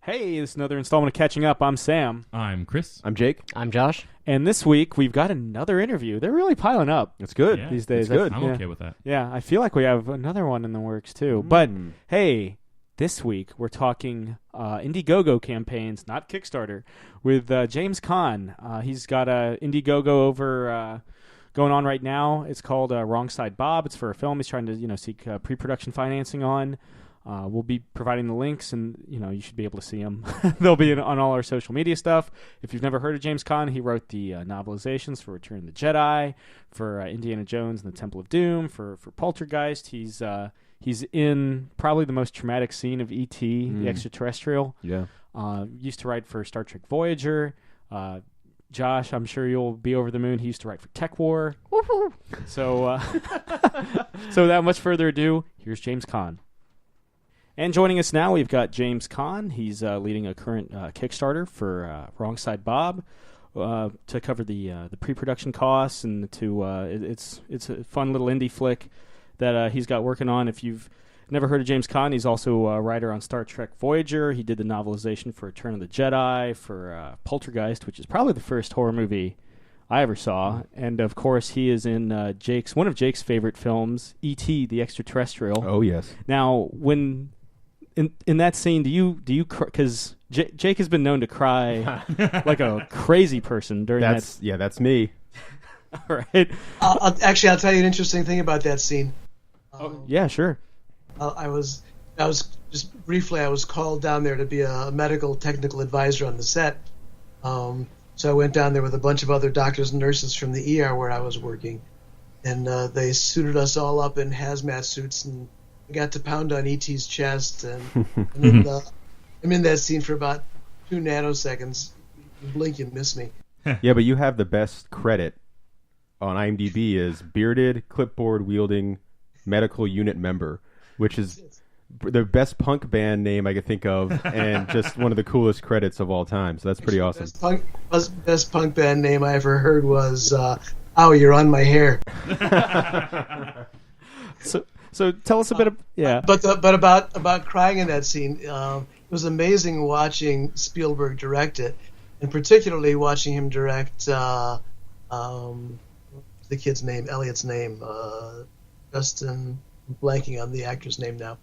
Hey, this is another installment of Catching Up. I'm Sam. I'm Chris. I'm Jake. I'm Josh. And this week, we've got another interview. They're really piling up. It's good. Yeah, these days. It's good. I'm okay with that. Yeah, I feel like we have another one in the works, too. But, hey, this week, we're talking IndieGoGo campaigns, not Kickstarter, with James Kahn. He's got a IndieGoGo over going on right now. It's called Wrong Side Bob. It's for a film he's trying to seek pre-production financing on. We'll be providing the links, and you should be able to see them. They'll be on all our social media stuff. If you've never heard of James Kahn, he wrote the novelizations for Return of the Jedi, for Indiana Jones and the Temple of Doom, for Poltergeist. He's in probably the most traumatic scene of E.T., the Extra-Terrestrial. Yeah. Used to write for Star Trek Voyager. Josh, I'm sure you'll be over the moon. He used to write for Tech War. Woohoo! So, so without much further ado, here's James Kahn. And joining us now, we've got James Kahn. He's leading a current Kickstarter for Wrong Side Bob to cover the pre-production costs, and it's a fun little indie flick that he's got working on. If you've never heard of James Kahn, he's also a writer on Star Trek Voyager. He did the novelization for Return of the Jedi, for Poltergeist, which is probably the first horror movie I ever saw. And of course, he is in one of Jake's favorite films, E.T. the Extra-Terrestrial. Oh yes. Now, when in that scene, do you because Jake has been known to cry like a crazy person during that. Yeah, that's me. All right. I'll tell you an interesting thing about that scene. Yeah, sure. I was just briefly. I was called down there to be a medical technical advisor on the set. So I went down there with a bunch of other doctors and nurses from the ER where I was working, and they suited us all up in hazmat suits, and I got to pound on E.T.'s chest, and I'm in that scene for about 2 nanoseconds. You blink, you miss me. Yeah, but you have the best credit on IMDb as bearded, clipboard wielding medical unit member, which is the best punk band name I could think of, and just one of the coolest credits of all time. So that's pretty awesome. Best punk band name I ever heard was "Ow, You're on My Hair." So tell us a bit of But about crying in that scene, it was amazing watching Spielberg direct it, and particularly watching him direct the kid's name, Elliot's name, Justin. I'm blanking on the actor's name now.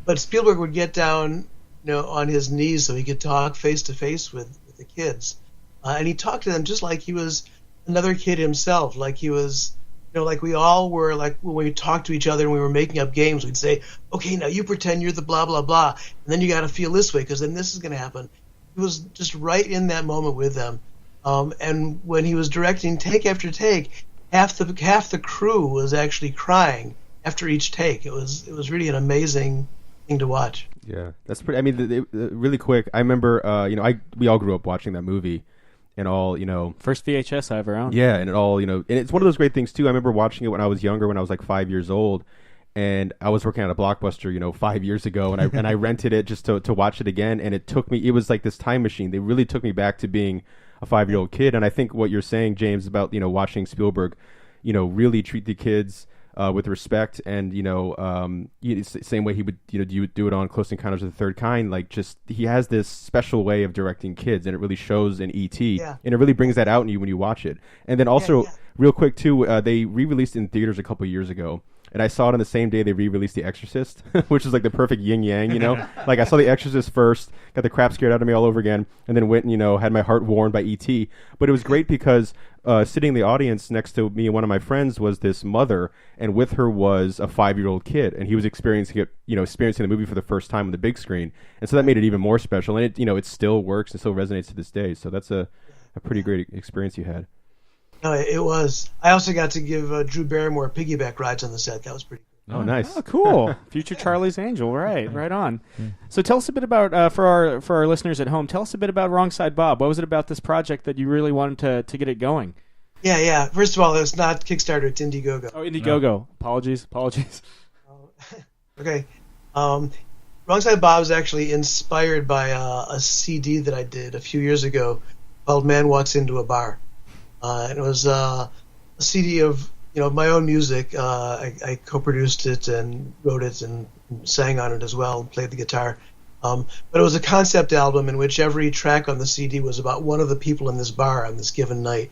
But Spielberg would get down, on his knees so he could talk face to face with the kids, and he talked to them just like he was another kid himself, like he was. Like we all were, like when we talked to each other and we were making up games, we'd say, okay, now you pretend you're the blah, blah, blah, and then you got to feel this way because then this is going to happen. He was just right in that moment with them. And when he was directing take after take, half the crew was actually crying after each take. It was really an amazing thing to watch. Yeah, that's pretty. I mean, really quick, I remember, we all grew up watching that movie. And all, first VHS I ever owned. Yeah, and it all, and it's one of those great things too. I remember watching it when I was younger, when I was like 5 years old, and I was working at a Blockbuster, 5 years ago, and I rented it just to watch it again, and it was like this time machine. They really took me back to being a 5-year-old kid, and I think what you're saying, James, about watching Spielberg, really treat the kids with respect, and same way he would do it on Close Encounters of the Third Kind. Like, just he has this special way of directing kids, and it really shows in E.T. Yeah. And it really brings that out in you when you watch it. And then also, real quick too, they re-released in theaters a couple years ago. And I saw it on the same day they re-released The Exorcist, which is like the perfect yin-yang, Like I saw The Exorcist first, got the crap scared out of me all over again, and then went and, had my heart warmed by E.T. But it was great because sitting in the audience next to me and one of my friends was this mother, and with her was a 5-year-old kid, and he was experiencing the movie for the first time on the big screen. And so that made it even more special, and it still works and still resonates to this day. So that's a pretty great experience you had. No, it was. I also got to give Drew Barrymore piggyback rides on the set. That was pretty cool. Oh, nice. Oh, cool. Future Charlie's Angel. Right on. So tell us a bit about, for our listeners at home, tell us a bit about Wrong Side Bob. What was it about this project that you really wanted to get it going? Yeah. First of all, it's not Kickstarter, it's IndieGoGo. Oh, IndieGoGo. No. Apologies. Okay. Wrong Side Bob is actually inspired by a CD that I did a few years ago called Man Walks Into a Bar. And it was a CD of my own music. I co-produced it and wrote it and sang on it as well, and played the guitar. But it was a concept album in which every track on the CD was about one of the people in this bar on this given night.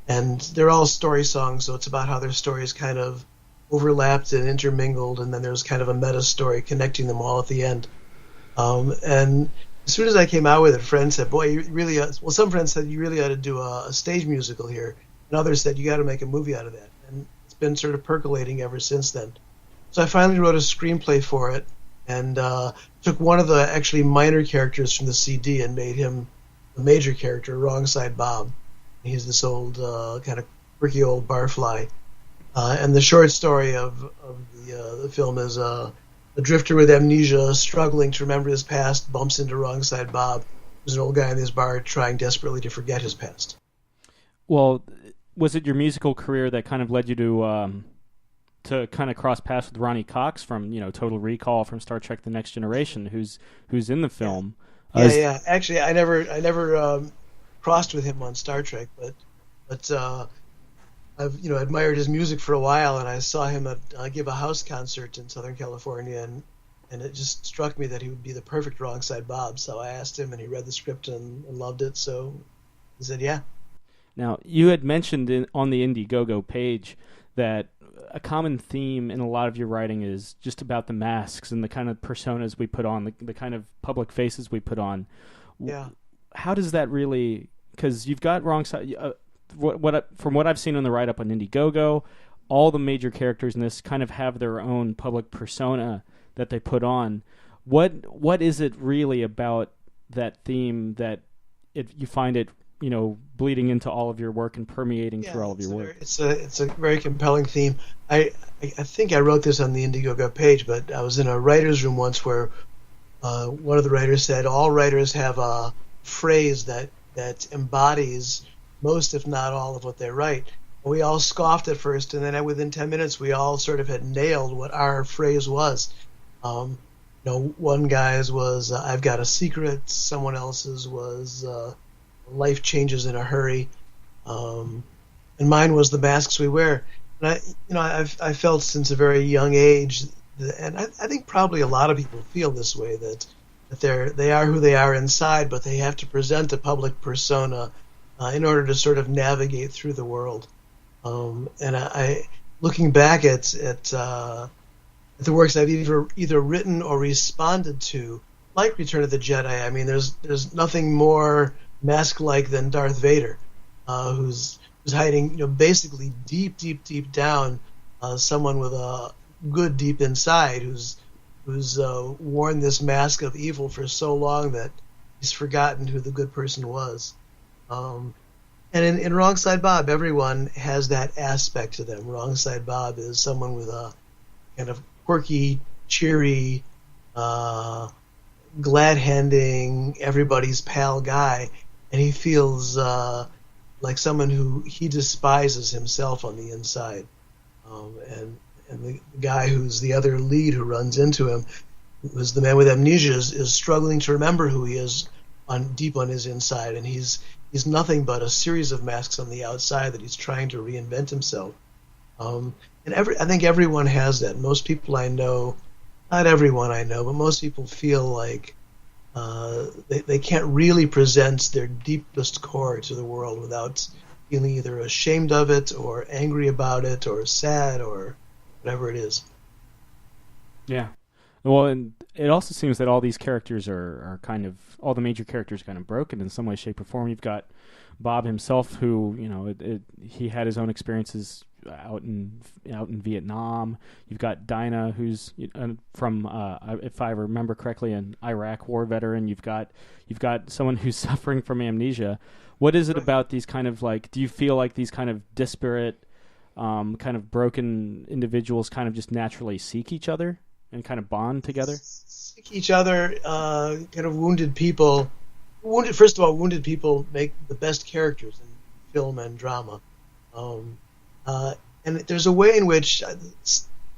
And they're all story songs, so it's about how their stories kind of overlapped and intermingled, and then there's kind of a meta story connecting them all at the end. And as soon as I came out with it, friends said, boy, you really some friends said you really ought to do a stage musical here, and others said you got to make a movie out of that. And it's been sort of percolating ever since then. So I finally wrote a screenplay for it, and took one of the actually minor characters from the CD and made him the major character, Wrong Side Bob. He's this old, kind of quirky old barfly. And the short story of the film is a drifter with amnesia struggling to remember his past bumps into Wrong Side Bob, who's an old guy in this bar trying desperately to forget his past. Well, was it your musical career that kind of led you to kind of cross paths with Ronnie Cox from Total Recall, from Star Trek: The Next Generation, who's in the film? Yeah. Actually, I never crossed with him on Star Trek, but I've admired his music for a while, and I saw him give a house concert in Southern California, and it just struck me that he would be the perfect Wrong Side Bob. So I asked him, and he read the script and loved it. So he said, yeah. Now, you had mentioned on the IndieGoGo page that a common theme in a lot of your writing is just about the masks and the kind of personas we put on, the kind of public faces we put on. Yeah. How does that really? Because you've got Wrong Side. From what I've seen on the write-up on IndieGoGo, all the major characters in this kind of have their own public persona that they put on. What is it really about that theme that you find it bleeding into all of your work and permeating through all of your work? It's a very compelling theme. I think I wrote this on the IndieGoGo page, but I was in a writer's room once where one of the writers said all writers have a phrase that embodies most, if not all, of what they write. We all scoffed at first, and then within 10 minutes we all sort of had nailed what our phrase was. One guy's was I've got a secret, someone else's was life changes in a hurry, and mine was the masks we wear. And I felt since a very young age, and I think probably a lot of people feel this way, that they are who they are inside, but they have to present a public persona in order to sort of navigate through the world. And I looking back at the works I've either written or responded to, like Return of the Jedi, I mean, there's nothing more mask-like than Darth Vader, who's hiding, basically deep down, someone with a good deep inside who's worn this mask of evil for so long that he's forgotten who the good person was. And in Wrong Side Bob, everyone has that aspect to them. Wrong Side Bob is someone with a kind of quirky, cheery, glad-handing, everybody's pal guy, and he feels like someone who he despises himself on the inside. And the guy who's the other lead who runs into him, who's the man with amnesia, is struggling to remember who he is deep on his inside, and he's nothing but a series of masks on the outside that he's trying to reinvent himself. And I think everyone has that. Most people I know, not everyone I know, but most people feel like they can't really present their deepest core to the world without feeling either ashamed of it or angry about it or sad or whatever it is. Yeah. Well, and it also seems that all these characters are kind of, all the major characters are kind of broken in some way, shape, or form. You've got Bob himself, who, he had his own experiences out in Vietnam. You've got Dinah, who's from, if I remember correctly, an Iraq war veteran. You've got someone who's suffering from amnesia. What is it about these kind of do you feel like these kind of disparate, kind of broken individuals kind of just naturally seek each other and kind of bond together? Seek each other, kind of wounded people. First of all, wounded people make the best characters in film and drama. And there's a way in which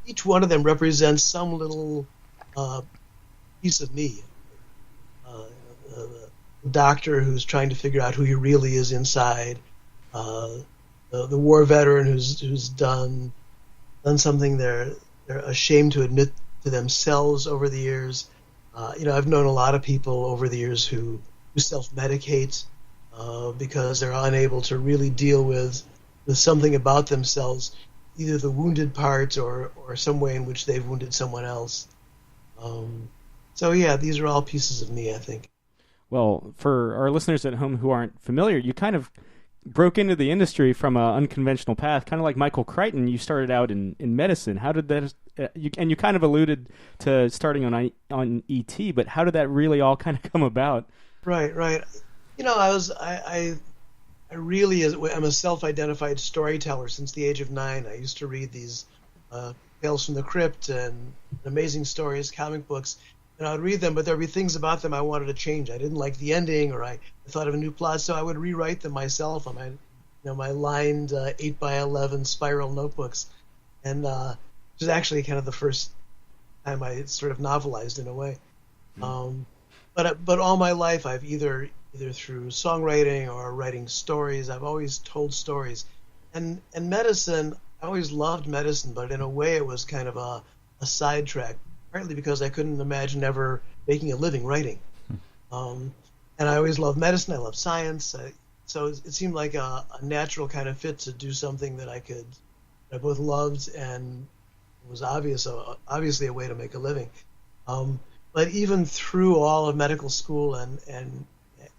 each one of them represents some little piece of me. The doctor who's trying to figure out who he really is inside. The war veteran who's done something they're ashamed to admit to themselves over the years. I've known a lot of people over the years who self-medicate because they're unable to really deal with something about themselves, either the wounded part or some way in which they've wounded someone else. So yeah, these are all pieces of me, I think. Well, for our listeners at home who aren't familiar, you kind of broke into the industry from an unconventional path, kind of like Michael Crichton. You started out in medicine. How did that? You kind of alluded to starting on ET, but how did that really all kind of come about? Right. I really am a self-identified storyteller since the age of 9. I used to read these Tales from the Crypt and amazing stories, comic books, and I would read them, but there would be things about them I wanted to change. I didn't like the ending, or I thought of a new plot, so I would rewrite them myself on my lined 8x11 spiral notebooks, and which is actually kind of the first time I sort of novelized in a way. But all my life, I've either through songwriting or writing stories, I've always told stories, and medicine. I always loved medicine, but in a way, it was kind of a sidetrack. Partly because I couldn't imagine ever making a living writing. And I always loved medicine. I loved science. So it seemed like a natural kind of fit to do something that I both loved and was obviously a way to make a living. But even through all of medical school and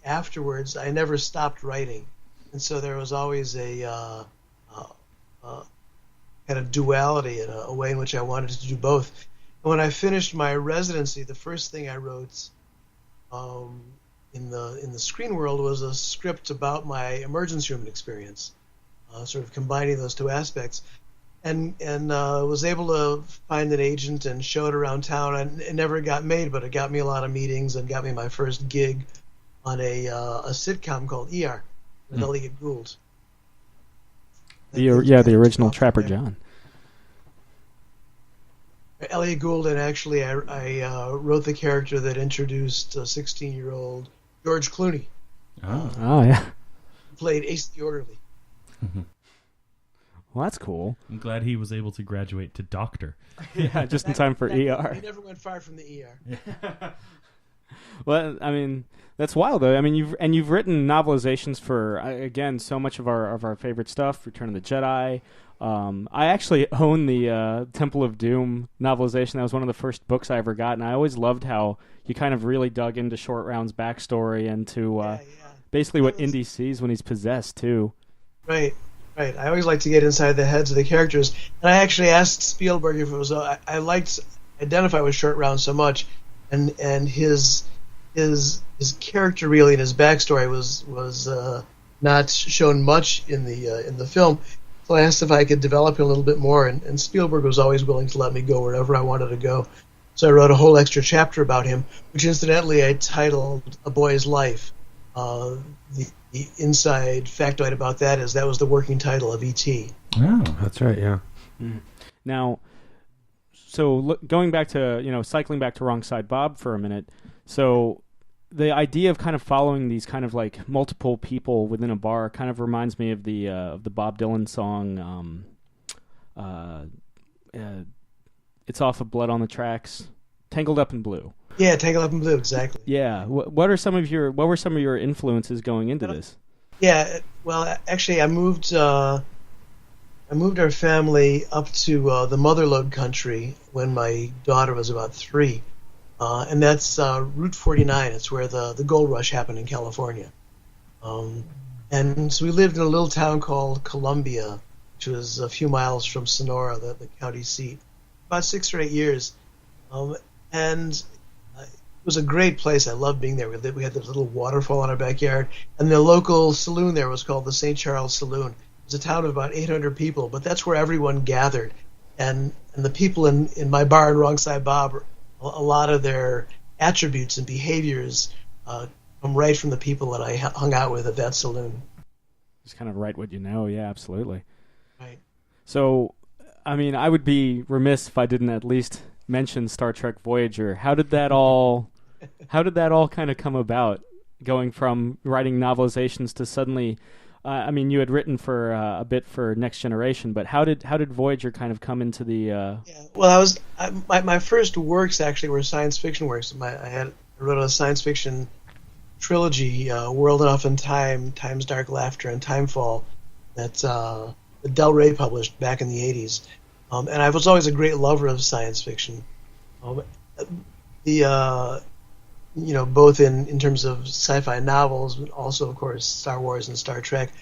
afterwards, I never stopped writing. And so there was always a kind of duality in a way in which I wanted to do both. When I finished my residency, the first thing I wrote in the screen world was a script about my emergency room experience, sort of combining those two aspects, and was able to find an agent and show it around town. And it never got made, but it got me a lot of meetings and got me my first gig on a sitcom called ER with Elliot Gould. The original Trapper John. Elliot Gould, and actually I wrote the character that introduced 16-year-old George Clooney. Oh yeah. Who played Ace the Orderly. Well, that's cool. I'm glad he was able to graduate to doctor. Yeah, just in time for ER. He never went far from the ER. Well, I mean, that's wild though. I mean, you've written novelizations for again so much of our favorite stuff. Return of the Jedi. I actually own the Temple of Doom novelization. That was one of the first books I ever got, and I always loved how you kind of really dug into Short Round's backstory and to basically what Indy sees when he's possessed too. Right. I always like to get inside the heads of the characters, and I actually asked Spielberg if it was. I liked identify with Short Round so much, and his character really and his backstory was not shown much in the film. So I asked if I could develop it a little bit more, and Spielberg was always willing to let me go wherever I wanted to go. So I wrote a whole extra chapter about him, which incidentally I titled A Boy's Life. The inside factoid about that is that was the working title of E.T. Oh, that's right, yeah. Now, so going back to, cycling back to Wrong Side Bob for a minute, so the idea of kind of following these kind of like multiple people within a bar kind of reminds me of the Bob Dylan song, It's Off of Blood on the Tracks, Tangled Up in Blue. Yeah, Tangled Up in Blue, exactly. Yeah. What were some of your influences going into this? Yeah, well, actually, I moved our family up to the Motherlode country when my daughter was about 3. And that's Route 49. It's where the gold rush happened in California. And so we lived in a little town called Columbia, which was a few miles from Sonora, the county seat, about 6 or 8 years. And it was a great place. I loved being there. We had this little waterfall in our backyard. And the local saloon there was called the St. Charles Saloon. It was a town of about 800 people, but that's where everyone gathered. And the people in my bar in Wrong Side Bob, a lot of their attributes and behaviors come right from the people that I hung out with at that saloon. Just kind of write what you know. Yeah, absolutely. Right. So, I mean, I would be remiss if I didn't at least mention Star Trek Voyager. How did that all kind of come about, going from writing novelizations to suddenly I mean, you had written for a bit for Next Generation, but how did Voyager kind of come into the? Yeah. Well, my first works actually were science fiction works. I wrote a science fiction trilogy, World Enough and Time, Time's Dark Laughter, and Timefall, that Del Rey published back in the 80s. And I was always a great lover of science fiction. Both in terms of sci-fi novels, but also, of course, Star Wars and Star Trek.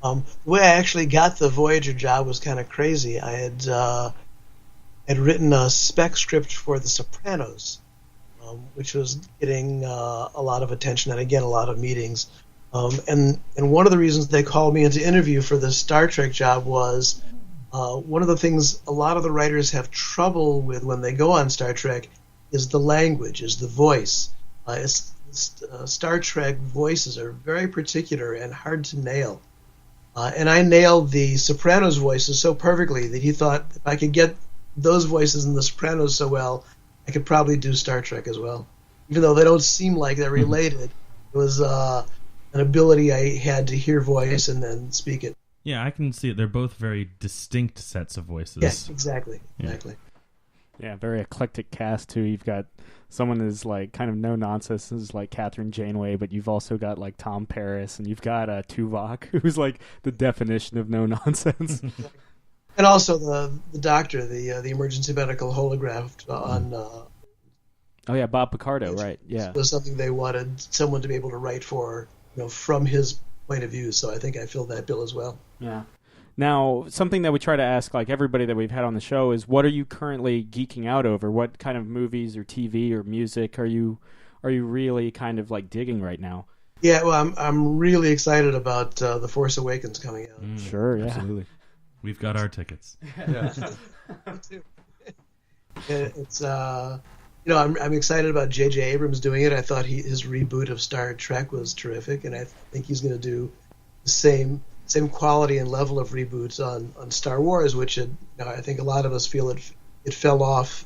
The way I actually got the Voyager job was kind of crazy. I had written a spec script for The Sopranos, which was getting a lot of attention and, again, a lot of meetings. And one of the reasons they called me in to interview for the Star Trek job was one of the things a lot of the writers have trouble with when they go on Star Trek is the language, is the voice. Star Trek voices are very particular and hard to nail. And I nailed the Sopranos voices so perfectly that he thought if I could get those voices in the Sopranos so well, I could probably do Star Trek as well. Even though they don't seem like they're related, it was an ability I had to hear voice and then speak it. Yeah, I can see it. They're both very distinct sets of voices. Yes, exactly. Yeah, very eclectic cast too. You've got someone who's like kind of no nonsense, is like Catherine Janeway, but you've also got like Tom Paris, and you've got Tuvok, who's like the definition of no nonsense. And also the doctor, the emergency medical holograph on. Oh yeah, Bob Picardo, right? Yeah, was something they wanted someone to be able to write for, from his point of view. So I think I filled that bill as well. Yeah. Now, something that we try to ask, like everybody that we've had on the show, is what are you currently geeking out over? What kind of movies or TV or music are you really kind of like digging right now? Yeah, well, I'm really excited about The Force Awakens coming out. Sure, yeah, absolutely. We've got our tickets. Yeah. Me too. It's I'm excited about J.J. Abrams doing it. I thought his reboot of Star Trek was terrific, and I think he's going to do the same quality and level of reboots on Star Wars, which I think a lot of us feel it fell off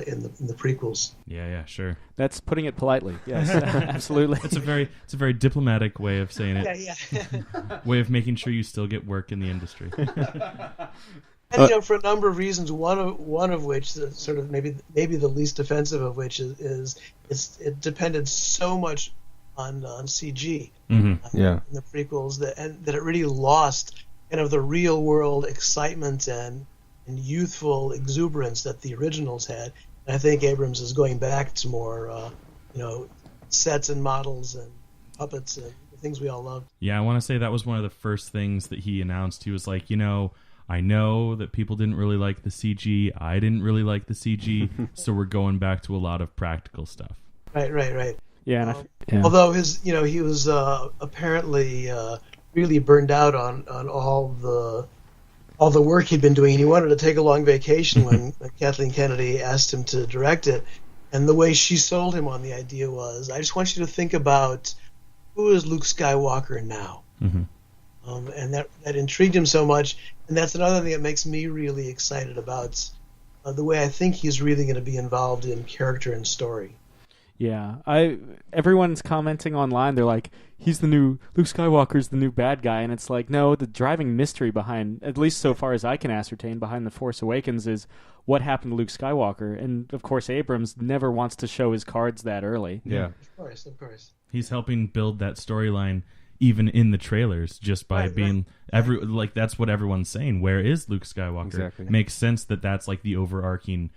in the prequels. Yeah, sure. That's putting it politely. Yes, absolutely. It's a very diplomatic way of saying it. Yeah. Way of making sure you still get work in the industry. And for a number of reasons, one of which, sort of maybe the least offensive of which is it depended so much on CG in the prequels that it really lost kind of the real world excitement and youthful exuberance that the originals had. And I think Abrams is going back to more sets and models and puppets and the things we all loved. Yeah, I want to say that was one of the first things that he announced. He was like, I know that people didn't really like the CG. I didn't really like the CG, so we're going back to a lot of practical stuff. Right. Yeah, although he was apparently really burned out on all the work he'd been doing. He wanted to take a long vacation when Kathleen Kennedy asked him to direct it, and the way she sold him on the idea was, I just want you to think about who is Luke Skywalker now. Mm-hmm. And that intrigued him so much, and that's another thing that makes me really excited about the way I think he's really going to be involved in character and story. Yeah, everyone's commenting online. They're like, he's the new Luke Skywalker's the new bad guy, and it's like, no, the driving mystery behind, at least so far as I can ascertain, behind The Force Awakens is what happened to Luke Skywalker. And of course, Abrams never wants to show his cards that early. Yeah, of course. He's helping build that storyline even in the trailers, just by being that's what everyone's saying. Where is Luke Skywalker? Exactly. Makes sense that's like the overarching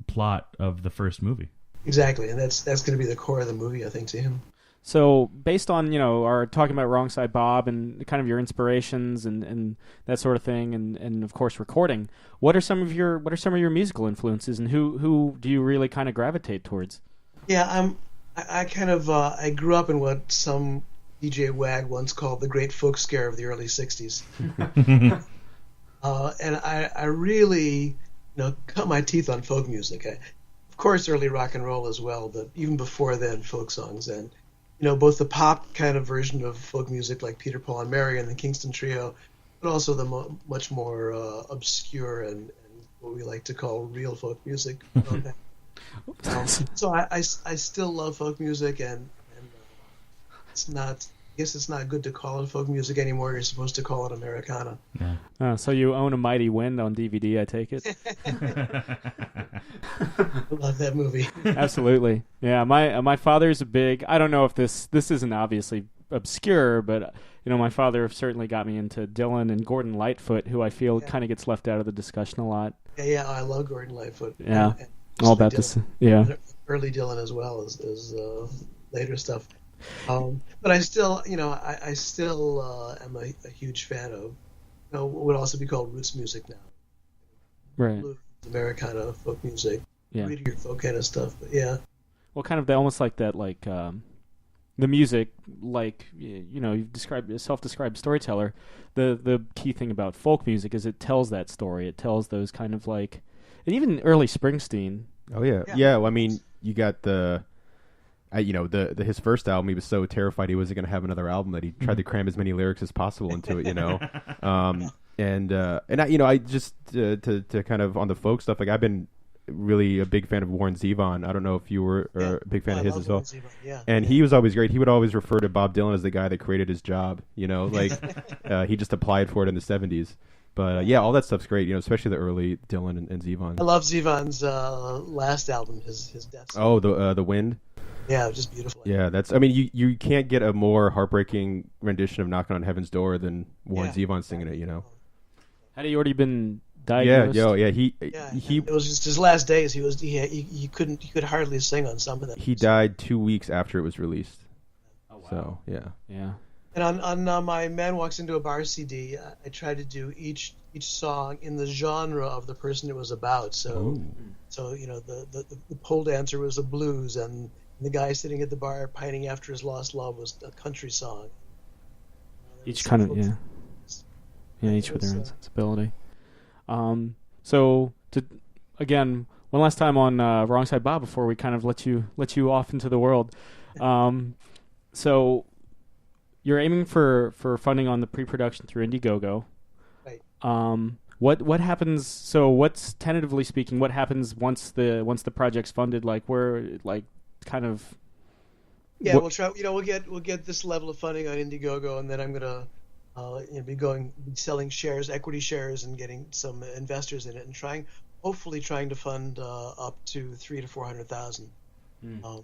plot of the first movie. Exactly, and that's going to be the core of the movie, I think, to him. So, based on our talking about Wrong Side Bob and kind of your inspirations and that sort of thing, and of course recording, what are some of your musical influences, and who do you really kind of gravitate towards? Yeah, I grew up in what some DJ Wag once called the great folk scare of the early '60s, and I really cut my teeth on folk music. Of course, early rock and roll as well, but even before then, folk songs. And, both the pop kind of version of folk music like Peter, Paul, and Mary and the Kingston Trio, but also the much more obscure and what we like to call real folk music. So I still love folk music, and it's not guess it's not good to call it folk music anymore. You're supposed to call it Americana. Yeah. So you own A Mighty Wind on DVD, I take it? I love that movie. Absolutely. Yeah, my father's a big... I don't know if this isn't obviously obscure, but my father certainly got me into Dylan and Gordon Lightfoot, who I feel kind of gets left out of the discussion a lot. Yeah, I love Gordon Lightfoot. Yeah, all about Dylan. this. Yeah, early Dylan as well as later stuff. But I still, I still am a huge fan of, what would also be called roots music now. Right. Blues, Americana, folk music, your folk kind of stuff. But yeah. Well, kind of almost like that, like the music, like you've described a self-described storyteller. The key thing about folk music is it tells that story. It tells those kind of like, and even early Springsteen. Oh yeah. Well, I mean, you got his first album. He was so terrified he wasn't going to have another album that he tried to cram as many lyrics as possible into it. And I just to kind of on the folk stuff. Like I've been really a big fan of Warren Zevon. I don't know if you were a big fan of his as well. And he was always great. He would always refer to Bob Dylan as the guy that created his job. Like he just applied for it in the 70s. But all that stuff's great. Especially the early Dylan and Zevon. I love Zevon's last album, his Death Song. Oh, the Wind. Yeah, just beautiful. Yeah, that's. I mean, you can't get a more heartbreaking rendition of "Knocking on Heaven's Door" than Warren Zevon singing it. Had he already been diagnosed? Yeah. He it was just his last days. He could hardly sing on some of them. He died 2 weeks after it was released. Oh wow. So yeah. And on my Man Walks Into a Bar CD, I tried to do each song in the genre of the person it was about. So the pole dancer was a blues, and the guy sitting at the bar pining after his lost love was a country song. Each kind of each with their own sensibility. So again, one last time on Wrong Side Bob before we kind of let you off into the world. So you're aiming for funding on the pre-production through IndieGoGo. Right. What happens? So what's tentatively speaking? What happens once the project's funded? Like where kind of. Yeah, we'll try. We'll get this level of funding on IndieGoGo, and then I'm gonna be selling shares, equity shares, and getting some investors in it, and hopefully trying to fund up to $300,000 to $400,000.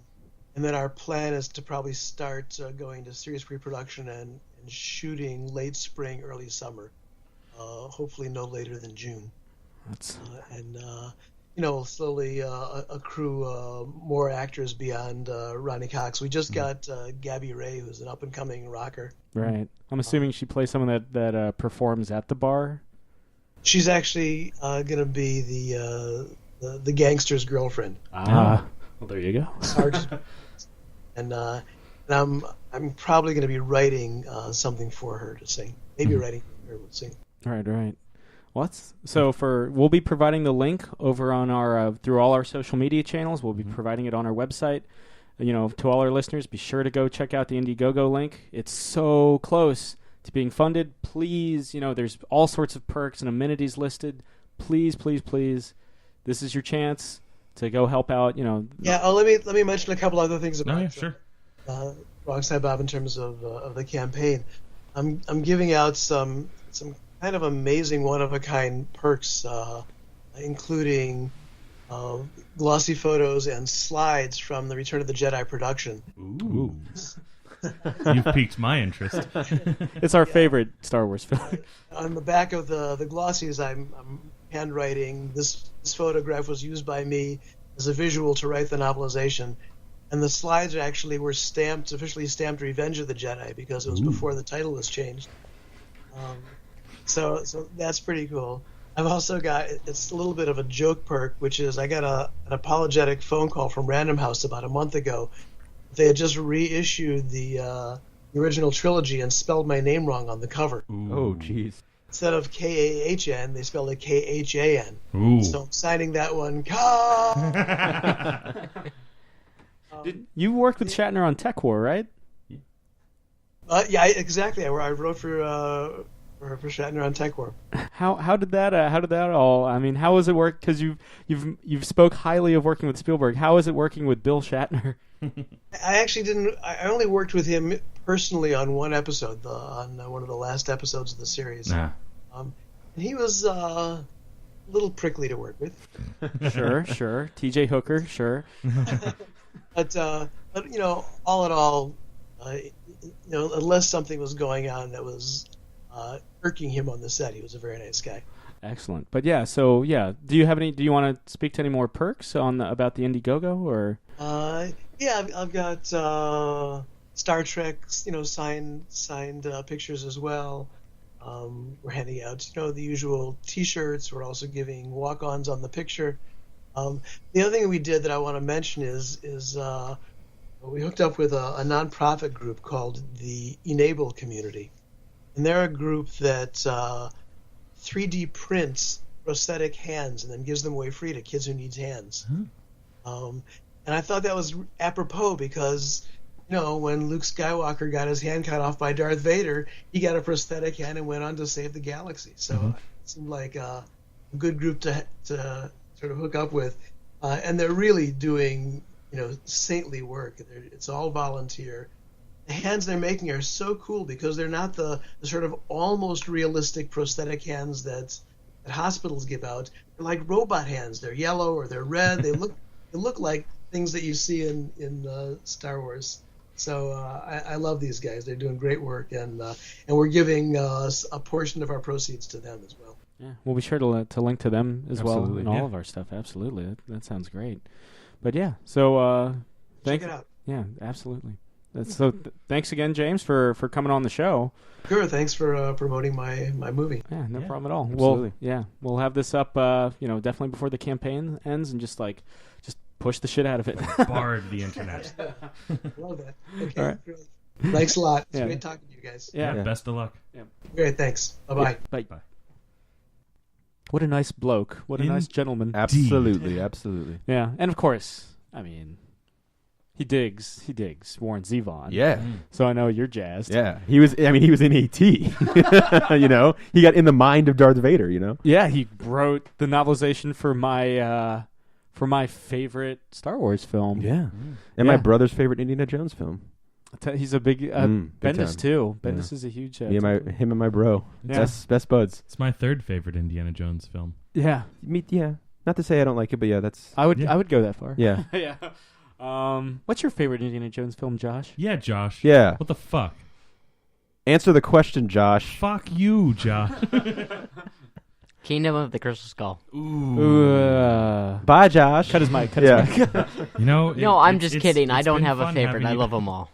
And then our plan is to probably start going to serious pre-production and shooting late spring, early summer. Hopefully no later than June. We'll slowly accrue more actors beyond Ronnie Cox. We just got Gabby Ray, who's an up-and-coming rocker. Right. I'm assuming she plays someone that performs at the bar. She's actually going to be the gangster's girlfriend. Well, there you go. And I'm probably going to be writing something for her to sing. Maybe writing for her to sing. Right. We'll be providing the link over on our through all our social media channels. We'll be providing it on our website. To all our listeners, be sure to go check out the IndieGoGo link. It's so close to being funded. Please, there's all sorts of perks and amenities listed. Please, this is your chance to go help out. Yeah. Let me mention a couple other things about sure. Wrong Side Bob in terms of the campaign. I'm giving out some kind of amazing one-of-a-kind perks, including glossy photos and slides from the Return of the Jedi production. Ooh. You've piqued my interest. It's our favorite Star Wars film. On the back of the glossies, I'm handwriting, this photograph was used by me as a visual to write the novelization. And the slides actually were officially stamped Revenge of the Jedi, because it was before the title was changed. So that's pretty cool. I've also got, it's a little bit of a joke perk, which is I got an apologetic phone call from Random House about a month ago. They had just reissued the original trilogy and spelled my name wrong on the cover. Ooh. Oh, jeez. Instead of Kahn, they spelled it Khan. Ooh. So I'm signing that one. You worked with Shatner on Tech War, right? Yeah, exactly. I wrote for Shatner on Tech War. How did that all? I mean, how was it work? Because you've spoke highly of working with Spielberg. How is it working with Bill Shatner? I actually didn't. I only worked with him personally on one episode, on one of the last episodes of the series. Nah. And he was a little prickly to work with. Sure. T.J. Hooker, sure. But all in all, unless something was going on that was irking him on the set, he was a very nice guy. Excellent. But yeah, do you want to speak to any more perks about the IndieGoGo or? I've got Star Trek, signed pictures as well. We're handing out, the usual T-shirts. We're also giving walk-ons on the picture. The other thing we did that I want to mention is we hooked up with a nonprofit group called the Enable Community, and they're a group that 3D prints prosthetic hands and then gives them away free to kids who need hands. And I thought that was apropos because, when Luke Skywalker got his hand cut off by Darth Vader, he got a prosthetic hand and went on to save the galaxy. So it seemed like a good group to sort of hook up with. And they're really doing, saintly work. It's all volunteer. The hands they're making are so cool because they're not the sort of almost realistic prosthetic hands that hospitals give out. They're like robot hands. They're yellow or they're red. They look like things that you see in Star Wars. So I love these guys. They're doing great work, and we're giving a portion of our proceeds to them as well. Yeah, we'll be sure to link to them as well in all yeah. of our stuff. Absolutely, that sounds great. But yeah, so Check it out. Yeah, absolutely. Thanks again, James, for coming on the show. Sure, thanks for promoting my movie. Yeah, no problem at all. Absolutely. We'll have this up, definitely before the campaign ends, and just push the shit out of it. Barred the internet. Love that. Okay, All right. great. Thanks a lot. It's Yeah. great talking to you guys. Yeah. Best of luck. Great, thanks. Bye-bye. Bye. Bye. What a nice bloke. What a nice gentleman. Absolutely. Yeah, and of course, I mean, he digs Warren Zevon. Yeah. So I know you're jazzed. Yeah. He was in E.T. He got in the mind of Darth Vader, Yeah, he wrote the novelization for my favorite Star Wars film. Yeah. And my brother's favorite Indiana Jones film. He's a big big Bendis time. too. Yeah. Bendis is a huge Him and my bro. Yeah. Best buds. It's my third favorite Indiana Jones film. Yeah. Yeah. Not to say I don't like it, but yeah, that's I would go that far. yeah. Yeah. What's your favorite Indiana Jones film, Josh? Yeah, Josh. Yeah. What the fuck? Answer the question, Josh. Fuck you, Josh. Kingdom of the Crystal Skull. Ooh. Bye, Josh. Cut his mic. No, I'm just kidding. I don't been have a fun favorite. having I you- love them all.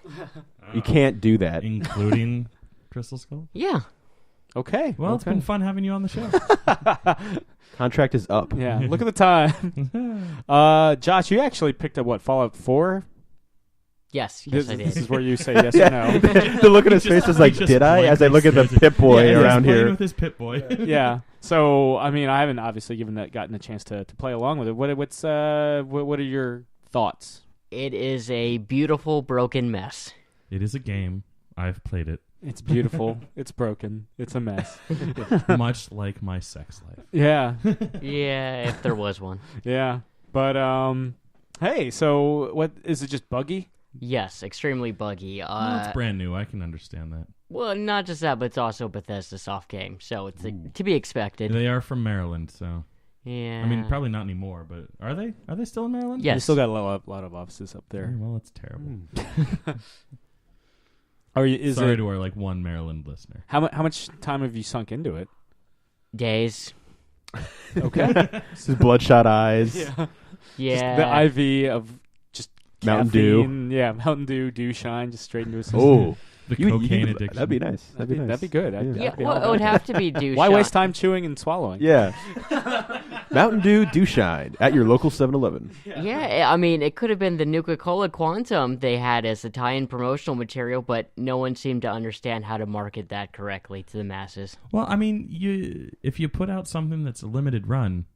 You can't do that. Including Crystal Skull? Yeah. Okay. Well, it's been fun having you on the show. Contract is up. Yeah. Look at the time. Josh, you actually picked up Fallout 4? Yes, This I did. is where you say yes or no. The look on his face is like, did I? As I look at the Pip-Boy around he's playing here. with his Pip-Boy. Yeah. So, I mean, I haven't obviously gotten a chance to play along with it. What are your thoughts? It is a beautiful, broken mess. It is a game. I've played it. It's beautiful. It's broken. It's a mess. Much like my sex life. Yeah. Yeah, if there was one. Yeah. But hey, so what is it? Just buggy? Yes, extremely buggy. Well, it's brand new. I can understand that. Well, not just that, but it's also Bethesda soft game, so it's to be expected. They are from Maryland, so Yeah. I mean, probably not anymore. But are they? Are they still in Maryland? Yes. You still got a lot of offices up there. Well, it's terrible. Sorry to our one Maryland listener. How much time have you sunk into it? Days. Okay. His bloodshot eyes. Yeah. Yeah. Just the IV of just Mountain Dew. caffeine. Yeah, Mountain Dew, Dew Shine, just straight into his system. Oh. The You cocaine could- addiction. That'd be nice. That'd be nice. That'd be good. I'd Yeah, be all well, it would about have to be douche. Why waste time chewing and swallowing? Yeah. Mountain Dew Dew Shine at your local 7-Eleven. Yeah, I mean, it could have been the Nuka-Cola Quantum they had as a tie-in promotional material, but no one seemed to understand how to market that correctly to the masses. Well, I mean, if you put out something that's a limited run,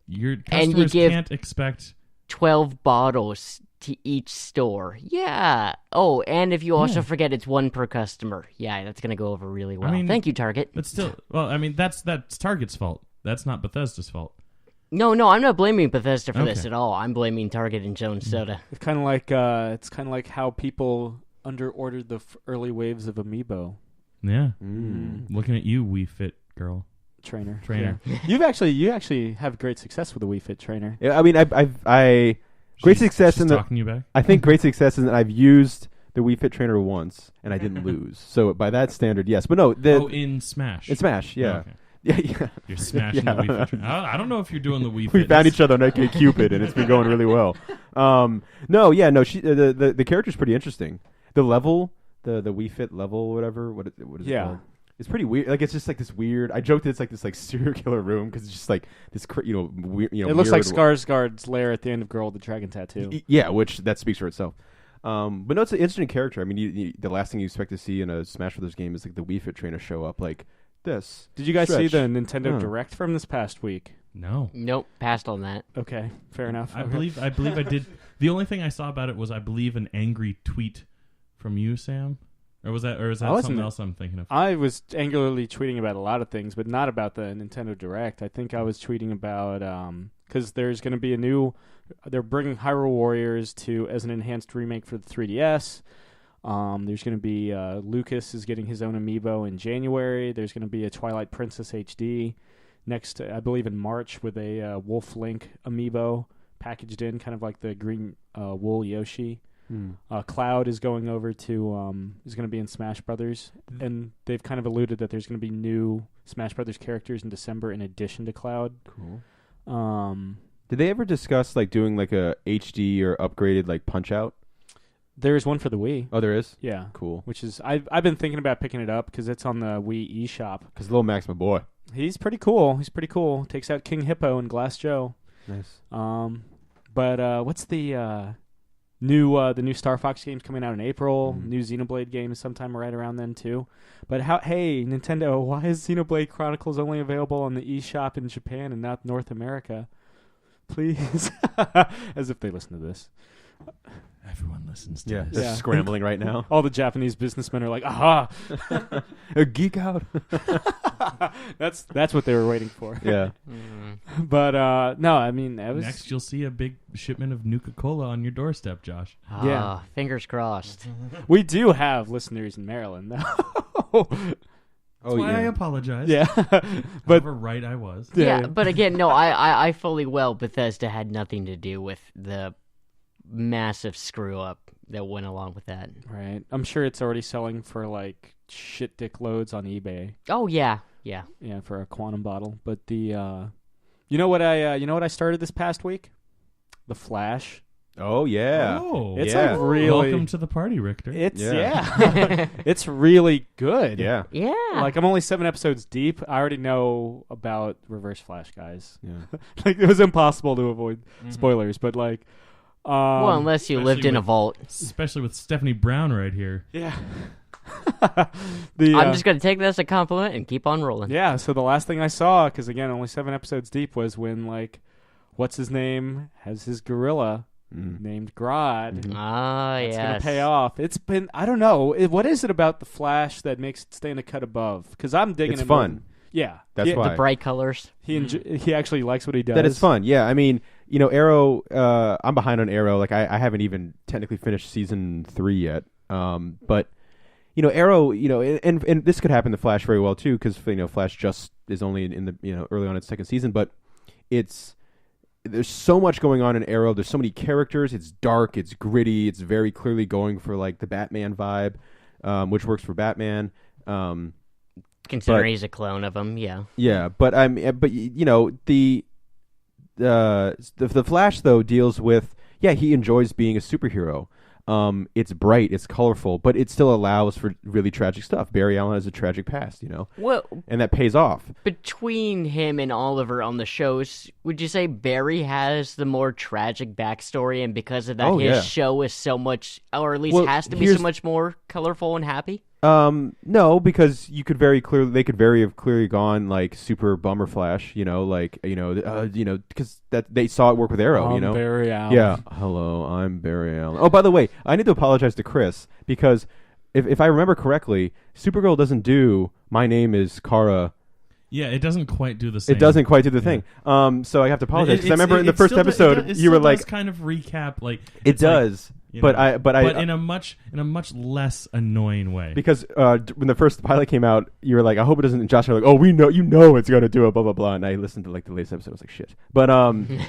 your And you customers give- can't expect. 12 bottles to each store. Yeah. Oh, and if you also forget it's one per customer. Yeah, that's going to go over really well. mean, Thank you, Target. But still, well, I mean, that's Target's fault. That's not Bethesda's fault. No, I'm not blaming Bethesda for this Okay. at all. I'm blaming Target and Jones Soda. It's kind of like how people under-ordered the early waves of Amiibo Yeah. Mm. Looking at you, Wii Fit girl. trainer. Trainer. Yeah. you actually have great success with the Wii Fit trainer. Yeah, I mean, I great success She's in the. talking you back. I think great success is that I've used the Wii Fit trainer once and I didn't lose. So by that standard, yes. But no, in Smash. in Smash, yeah. Oh, okay. Yeah. You're smashing Yeah. the Wii Fit trainer. I don't know if you're doing the Wii Fit. We found each other on OkCupid, and it's been going really well. She the character's pretty interesting. The level, the Wii Fit level, whatever. What is it called? It's pretty weird. Like it's just like this weird. I joked that it's like this like serial killer room because it's just like this. Weird, It looks like Skarsgård's lair at the end of Girl with the Dragon Tattoo. Yeah, which that speaks for itself. But no, it's an interesting character. I mean, the last thing you expect to see in a Smash Brothers game is like the Wii Fit trainer show up like this. Did you guys see Stretch. the Nintendo Huh. Direct from this past week? No. Nope, passed on that. Okay, fair enough. I Okay. believe I did. The only thing I saw about it was I believe an angry tweet from you, Sam. Or is that something else I'm thinking of? I was angularly tweeting about a lot of things, but not about the Nintendo Direct. I think I was tweeting about because there's going to be they're bringing Hyrule Warriors as an enhanced remake for the 3DS. There's going to be Lucas is getting his own amiibo in January. There's going to be a Twilight Princess HD next, I believe, in March with a Wolf Link amiibo packaged in, kind of like the green wool Yoshi. Cloud is going over to is going to be in Smash Brothers, and they've kind of alluded that there's going to be new Smash Brothers characters in December in addition to Cloud. Cool. Did they ever discuss like doing like a HD or upgraded like Punch Out? There's one for the Wii. Oh, there is. Yeah, Cool. which is I've been thinking about picking it up because it's on the Wii eShop. Because Lil Max, my boy. He's pretty cool. Takes out King Hippo and Glass Joe. Nice. But what's the new Star Fox game's coming out in April. New Xenoblade game is sometime right around then too. But hey, Nintendo, why is Xenoblade Chronicles only available on the eShop in Japan and not North America? Please. As if they listen to this. Everyone listens to Yeah, this. they're scrambling right now. All the Japanese businessmen are like, aha! A Geek Out. That's what they were waiting for. Yeah. But no, I mean, it was Next, you'll see a big shipment of Nuka-Cola on your doorstep, Josh. Yeah. Fingers crossed. we do have listeners in Maryland though. That's why I apologize. Yeah. But however right I was. Yeah, but again, no, I fully well Bethesda had nothing to do with the massive screw up that went along with that. Right. I'm sure it's already selling for like shit dick loads on eBay. Oh yeah. Yeah, for a quantum bottle. But the you know what I started this past week? The Flash. Oh yeah. Oh, It's yeah. like really welcome to the party, Richter. It's Yeah. it's really good. Yeah. Yeah. Like I'm only 7 episodes deep. I already know about Reverse Flash guys. Yeah. Like it was impossible to avoid spoilers, but like well, unless you lived in a vault. Especially with Stephanie Brown right here. yeah. I'm just going to take that as a compliment and keep on rolling. Yeah, so the last thing I saw, because again, only 7 episodes deep, was when, like, what's his name has his gorilla named Grodd. Ah, It's yes. going to pay off. It's been, I don't know, what is it about the Flash that makes it stay in a cut above? Because I'm digging It's it. fun. Yeah. That's why. The bright colors. He actually likes what he does. That is fun. Yeah, I mean, Arrow. I'm behind on Arrow. Like I haven't even technically finished season 3 yet. But Arrow. And this could happen to Flash very well too, because Flash just is only in the early on its second season. But there's so much going on in Arrow. There's so many characters. It's dark. It's gritty. It's very clearly going for like the Batman vibe, which works for Batman. Considering he's a clone of him, yeah. Yeah, but the Flash though deals with he enjoys being a superhero. It's bright, it's colorful, but it still allows for really tragic stuff. Barry Allen has a tragic past, Well, and that pays off. between him and Oliver on the shows, would you say Barry has the more tragic backstory, and because of that, his show is so much, or at least has to be so much more colorful and happy? No, because they could very have clearly gone like super bummer Flash, because that they saw it work with Arrow, Barry Allen. Yeah. Hello, I'm Barry Allen. Oh, by the way, I need to apologize to Chris because if I remember correctly, Supergirl doesn't do "My name is Kara." Yeah, it doesn't quite do the same. It doesn't quite do the thing. So I have to apologize because I remember in the first episode it you were still like, does kind of recap like it does. But in a much less annoying way. Because when the first pilot came out, you were like, I hope it doesn't. And Josh were like, oh, we know it's gonna do it, blah blah blah. And I listened to like the latest episode. I was like, shit. But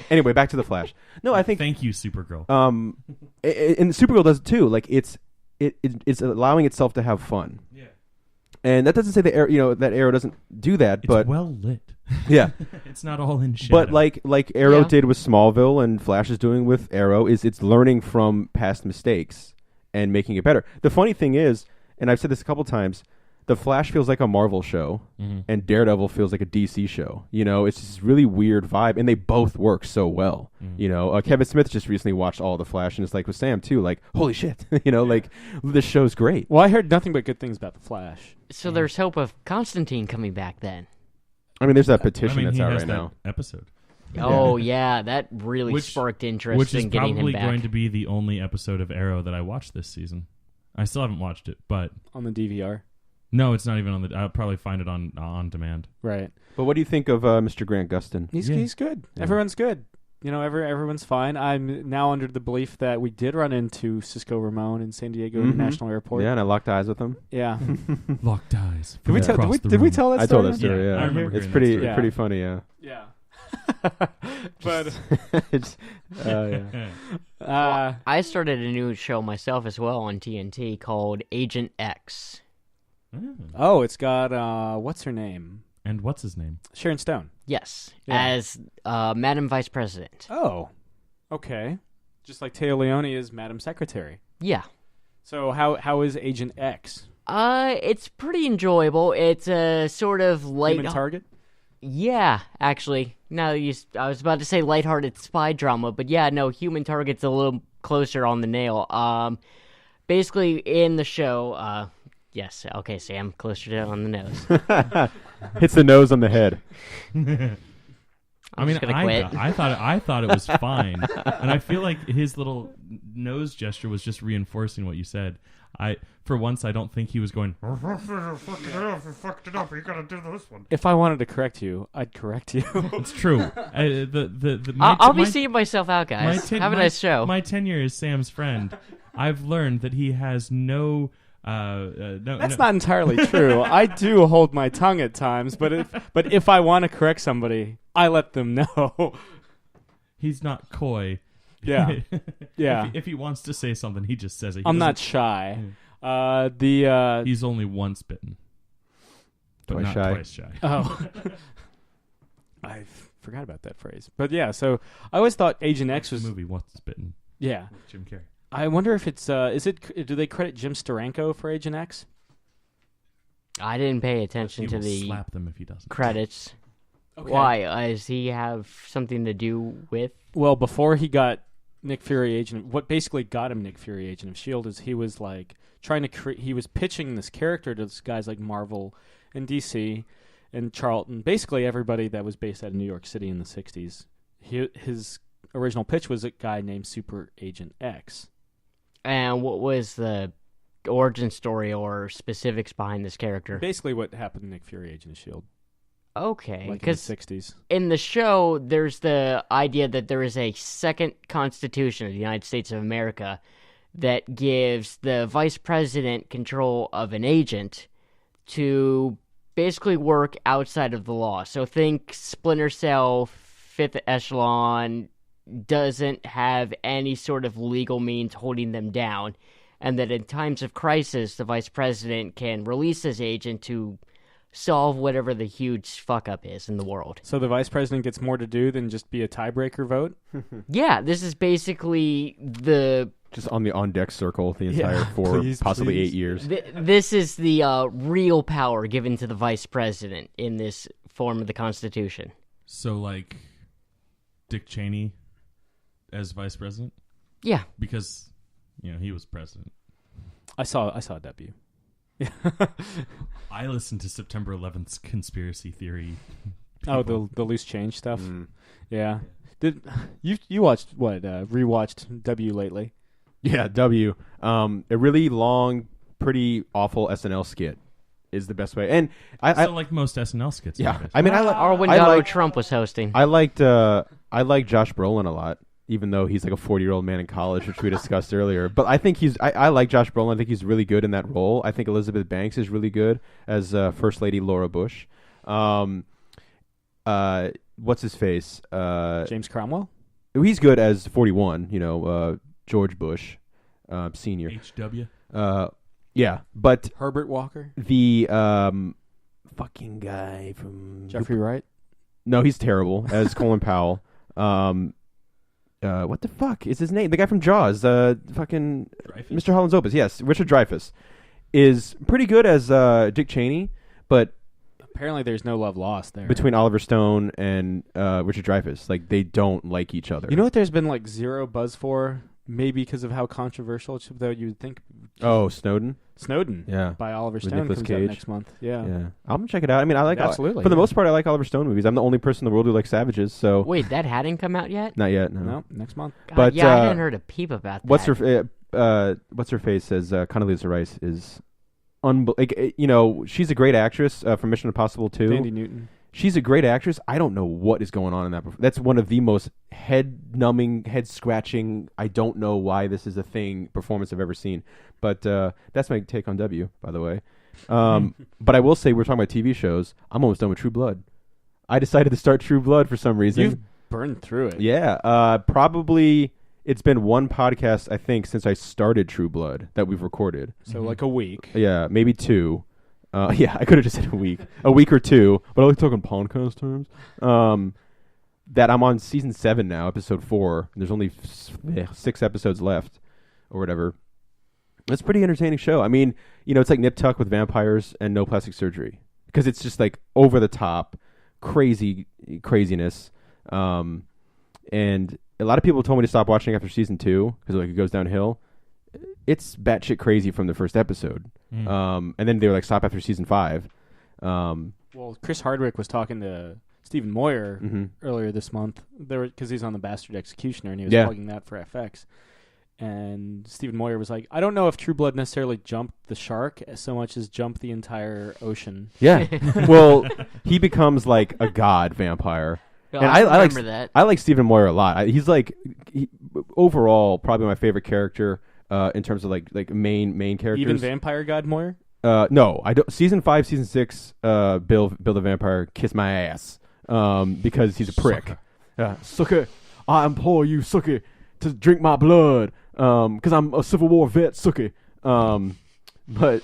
anyway, back to the Flash. No, I think. Thank you, Supergirl. And Supergirl does it too. Like it's allowing itself to have fun. Yeah. And that doesn't say that Arrow doesn't do that. It's but well lit. Yeah. It's not all in shadow. But like Arrow did with Smallville and Flash is doing with Arrow is it's learning from past mistakes and making it better. The funny thing is, and I've said this a couple times, the Flash feels like a Marvel show and Daredevil feels like a DC show. It's this really weird vibe, and they both work so well. Kevin Smith just recently watched all the Flash, and it's like with Sam too, like, holy shit, like this show's great. Well, I heard nothing but good things about the Flash. So there's hope of Constantine coming back then. I mean, there's that petition that's out right now. Episode. Oh yeah, that really sparked interest in getting him back. Which is probably going to be the only episode of Arrow that I watched this season. I still haven't watched it, but on the DVR. No, it's not even on the. I'll probably find it on demand. Right. But what do you think of Mr. Grant Gustin? He's good. Yeah. Everyone's good. Everyone's fine. I'm now under the belief that we did run into Cisco Ramon in San Diego International Airport. Yeah, and I locked eyes with him. Yeah. Locked eyes. Did we tell that story? I told that story. Yeah. I remember it's pretty funny. Yeah. Yeah. But it's I started a new show myself as well on TNT called Agent X. Oh, it's got what's her name? And what's his name? Sharon Stone. Yes, as Madam Vice President. Oh, okay. Just like Taya Leone is Madam Secretary. Yeah. So how is Agent X? It's pretty enjoyable. It's a sort of light Human Target. Yeah, actually. No, I was about to say lighthearted spy drama, but yeah, no, Human Target's a little closer on the nail. Basically, in the show, yes, okay, Sam, closer to on the nose. Hits the nose on the head. I thought it was fine, and I feel like his little nose gesture was just reinforcing what you said. For once, I don't think he was going. You fucked it up. You gotta do this one. If I wanted to correct you, I'd correct you. It's true. I'll be seeing myself out, guys. Have a nice show. My tenure as Sam's friend, I've learned that he has no. That's not entirely true. I do hold my tongue at times, but if I want to correct somebody, I let them know. He's not coy. Yeah, yeah. If he wants to say something, he just says it. I'm not shy. He's only once bitten, but not twice shy. Oh, I forgot about that phrase. But yeah, so I always thought Agent X was the movie Once Bitten. Yeah, with Jim Carrey. I wonder if it's do they credit Jim Steranko for Agent X? I didn't pay attention to the slap them if he doesn't. Credits. Okay. Why? Does he have something to do with? Well, before he got Nick Fury what basically got him Nick Fury Agent of S.H.I.E.L.D. is he was like trying to create. He was pitching this character to guys like Marvel and DC and Charlton, basically everybody that was based out of New York City in the '60s. His original pitch was a guy named Super Agent X. And what was the origin story or specifics behind this character? Basically what happened to Nick Fury, Agent of S.H.I.E.L.D. Okay. Like in the 60s. In the show, there's the idea that there is a second constitution of the United States of America that gives the vice president control of an agent to basically work outside of the law. So think Splinter Cell, Fifth Echelon, doesn't have any sort of legal means holding them down, and that in times of crisis, the vice president can release his agent to solve whatever the huge fuck-up is in the world. So the vice president gets more to do than just be a tiebreaker vote? Yeah, this is basically just on the on-deck circle the entire possibly 8 years. This is the real power given to the vice president in this form of the Constitution. So, like, Dick Cheney as vice president? Yeah. Because, he was president. I saw a debut. I listened to September 11th's conspiracy theory. Oh, the loose change stuff? Yeah. Did you watched what? Rewatched W lately? Yeah, W. A really long, pretty awful SNL skit is the best way. And I like most SNL skits. Yeah. I mean, or when Donald Trump was hosting. I like Josh Brolin a lot. even though he's like a 40-year-old man in college, which we discussed earlier. But I think I like Josh Brolin. I think he's really good in that role. I think Elizabeth Banks is really good as First Lady Laura Bush. What's his face? James Cromwell? He's good as 41, George Bush, Senior. HW? Yeah, but Herbert Walker? The fucking guy from... Jeffrey Wright? No, he's terrible as Colin Powell. What the fuck is his name? The guy from Jaws, fucking Dreyfuss? Mr. Holland's Opus. Yes, Richard Dreyfuss is pretty good as Dick Cheney, but apparently there's no love lost there between Oliver Stone and Richard Dreyfuss. Like, they don't like each other. You know what? There's been like zero buzz for, maybe because of how controversial it's, though you would think. Oh, Snowden. Yeah, by Oliver Stone Nicolas comes Cage. out next month. Yeah, I'm gonna check it out. I mean, I like absolutely for the most part. I like Oliver Stone movies. I'm the only person in the world who likes Savages. So wait, that hadn't come out yet? Not yet. No, no, next month. God, but yeah, I hadn't heard a peep about that. What's her face says Condoleezza Rice is she's a great actress from Mission Impossible 2. Thandie Newton. She's a great actress. I don't know what is going on in that. That's one of the most head-numbing, head-scratching, I don't know why this is a thing performance I've ever seen. But that's my take on W, by the way. But I will say, we're talking about TV shows. I'm almost done with True Blood. I decided to start True Blood for some reason. You've burned through it. Yeah. Probably it's been one podcast, I think, since I started True Blood that we've recorded. So like a week. Yeah, maybe 2. Yeah, I could have just said a week or 2, but I like talking podcast terms. That I'm on season 7 now, episode 4. There's only 6 episodes left, or whatever. It's a pretty entertaining show. I mean, it's like Nip Tuck with vampires and no plastic surgery, because it's just like over the top, craziness. And a lot of people told me to stop watching after season 2 because it goes downhill. It's batshit crazy from the first episode. And then they were like, stop after season 5. Well, Chris Hardwick was talking to Stephen Moyer earlier this month, because he's on The Bastard Executioner, and he was plugging that for FX. And Stephen Moyer was like, I don't know if True Blood necessarily jumped the shark so much as jumped the entire ocean. Yeah. Well, he becomes like a god vampire. Oh, and I remember that. I like Stephen Moyer a lot. He's overall probably my favorite character in terms of like main characters. Even Vampire God Moyer? No, I don't. Season 5, season 6, Bill the Vampire kiss my ass because he's a prick. Sucker, I implore you, sucker, to drink my blood because I'm a Civil War vet, sucker. But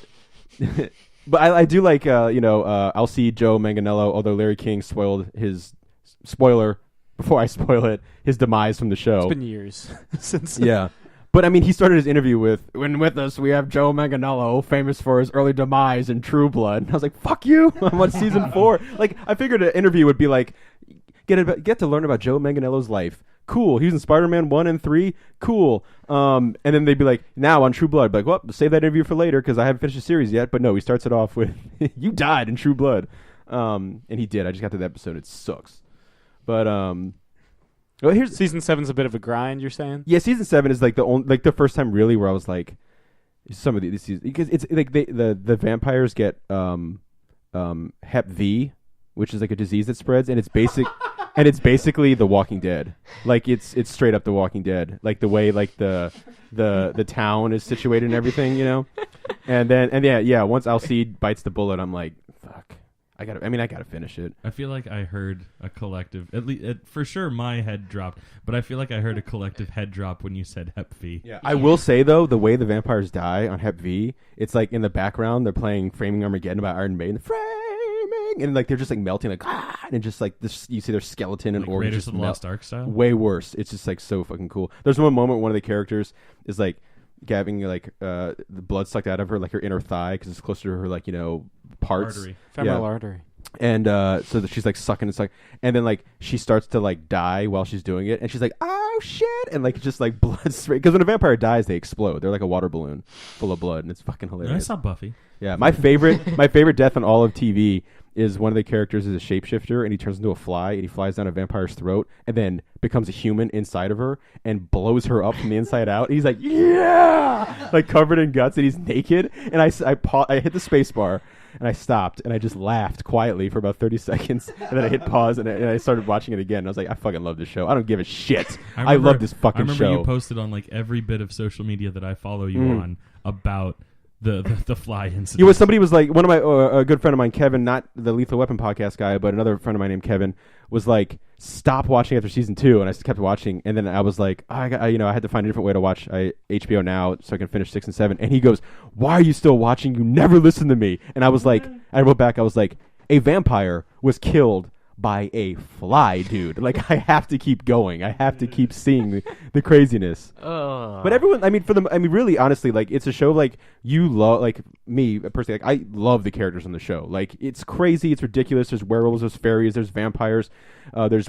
I do like I'll see Joe Manganiello, although Larry King spoiled his spoiler before I spoil it, his demise from the show. It's been years since. Yeah. But I mean, he started his interview with us we have Joe Manganiello, famous for his early demise in True Blood. And I was like, fuck you. I'm on season 4. Like, I figured an interview would be like, get to learn about Joe Manganiello's life. Cool. He was in Spider-Man 1 and 3. Cool. And then they'd be like, now on True Blood. Like, well, save that interview for later because I haven't finished the series yet. But no, he starts it off with, you died in True Blood. And he did. I just got to the episode. It sucks. But well, here's season 7's a bit of a grind. You're saying? Yeah, season 7 is like the first time really where I was like, some of these because it's like the vampires get Hep V, which is like a disease that spreads, and it's basically The Walking Dead. Like it's straight up The Walking Dead. Like the way like the town is situated and everything, And once Alcide bites the bullet, I'm like, fuck. I gotta finish it. I feel like I heard a collective, at least for sure, my head dropped. But I feel like I heard a collective head drop when you said Hep V. Yeah, I will say though, the way the vampires die on Hep V, it's like in the background they're playing "Framing Armageddon" by Iron Maiden, framing, and like they're just like melting, like and just like this, you see their skeleton and like organs Raiders just of the Lost Ark style. Way worse. It's just like so fucking cool. There's one moment one of the characters is like having like the blood sucked out of her, like her inner thigh, because it's closer to her like parts, femoral artery. And so that she's like sucking and sucking, and then like she starts to like die while she's doing it, and she's like, "Oh shit!" And like just like blood straight, because when a vampire dies, they explode. They're like a water balloon full of blood, and it's fucking hilarious. I saw Buffy. Yeah, my favorite death on all of TV is one of the characters is a shapeshifter, and he turns into a fly, and he flies down a vampire's throat, and then becomes a human inside of her, and blows her up from the inside out. And he's like, yeah, like covered in guts, and he's naked. And I hit the space bar, and I stopped, and I just laughed quietly for about 30 seconds, and then I hit pause, and I started watching it again. And I was like, I fucking love this show. I don't give a shit. I love this fucking show. I remember you posted on like every bit of social media that I follow you on about the fly incident. You know, somebody was like, one of my a good friend of mine, Kevin, not the Lethal Weapon podcast guy, but another friend of mine named Kevin, was like, stop watching after season 2, and I kept watching, and then I was like, I had to find a different way to watch HBO Now so I can finish 6 and 7, and he goes, why are you still watching? You never listen to me. And I was like, I wrote back, I was like, a vampire was killed by a fly, dude. Like, I have to keep going. I have to keep seeing the craziness. But everyone, really, honestly, like, it's a show like you love, like me personally, like I love the characters on the show. Like, it's crazy, it's ridiculous. There's werewolves, there's fairies, there's vampires, there's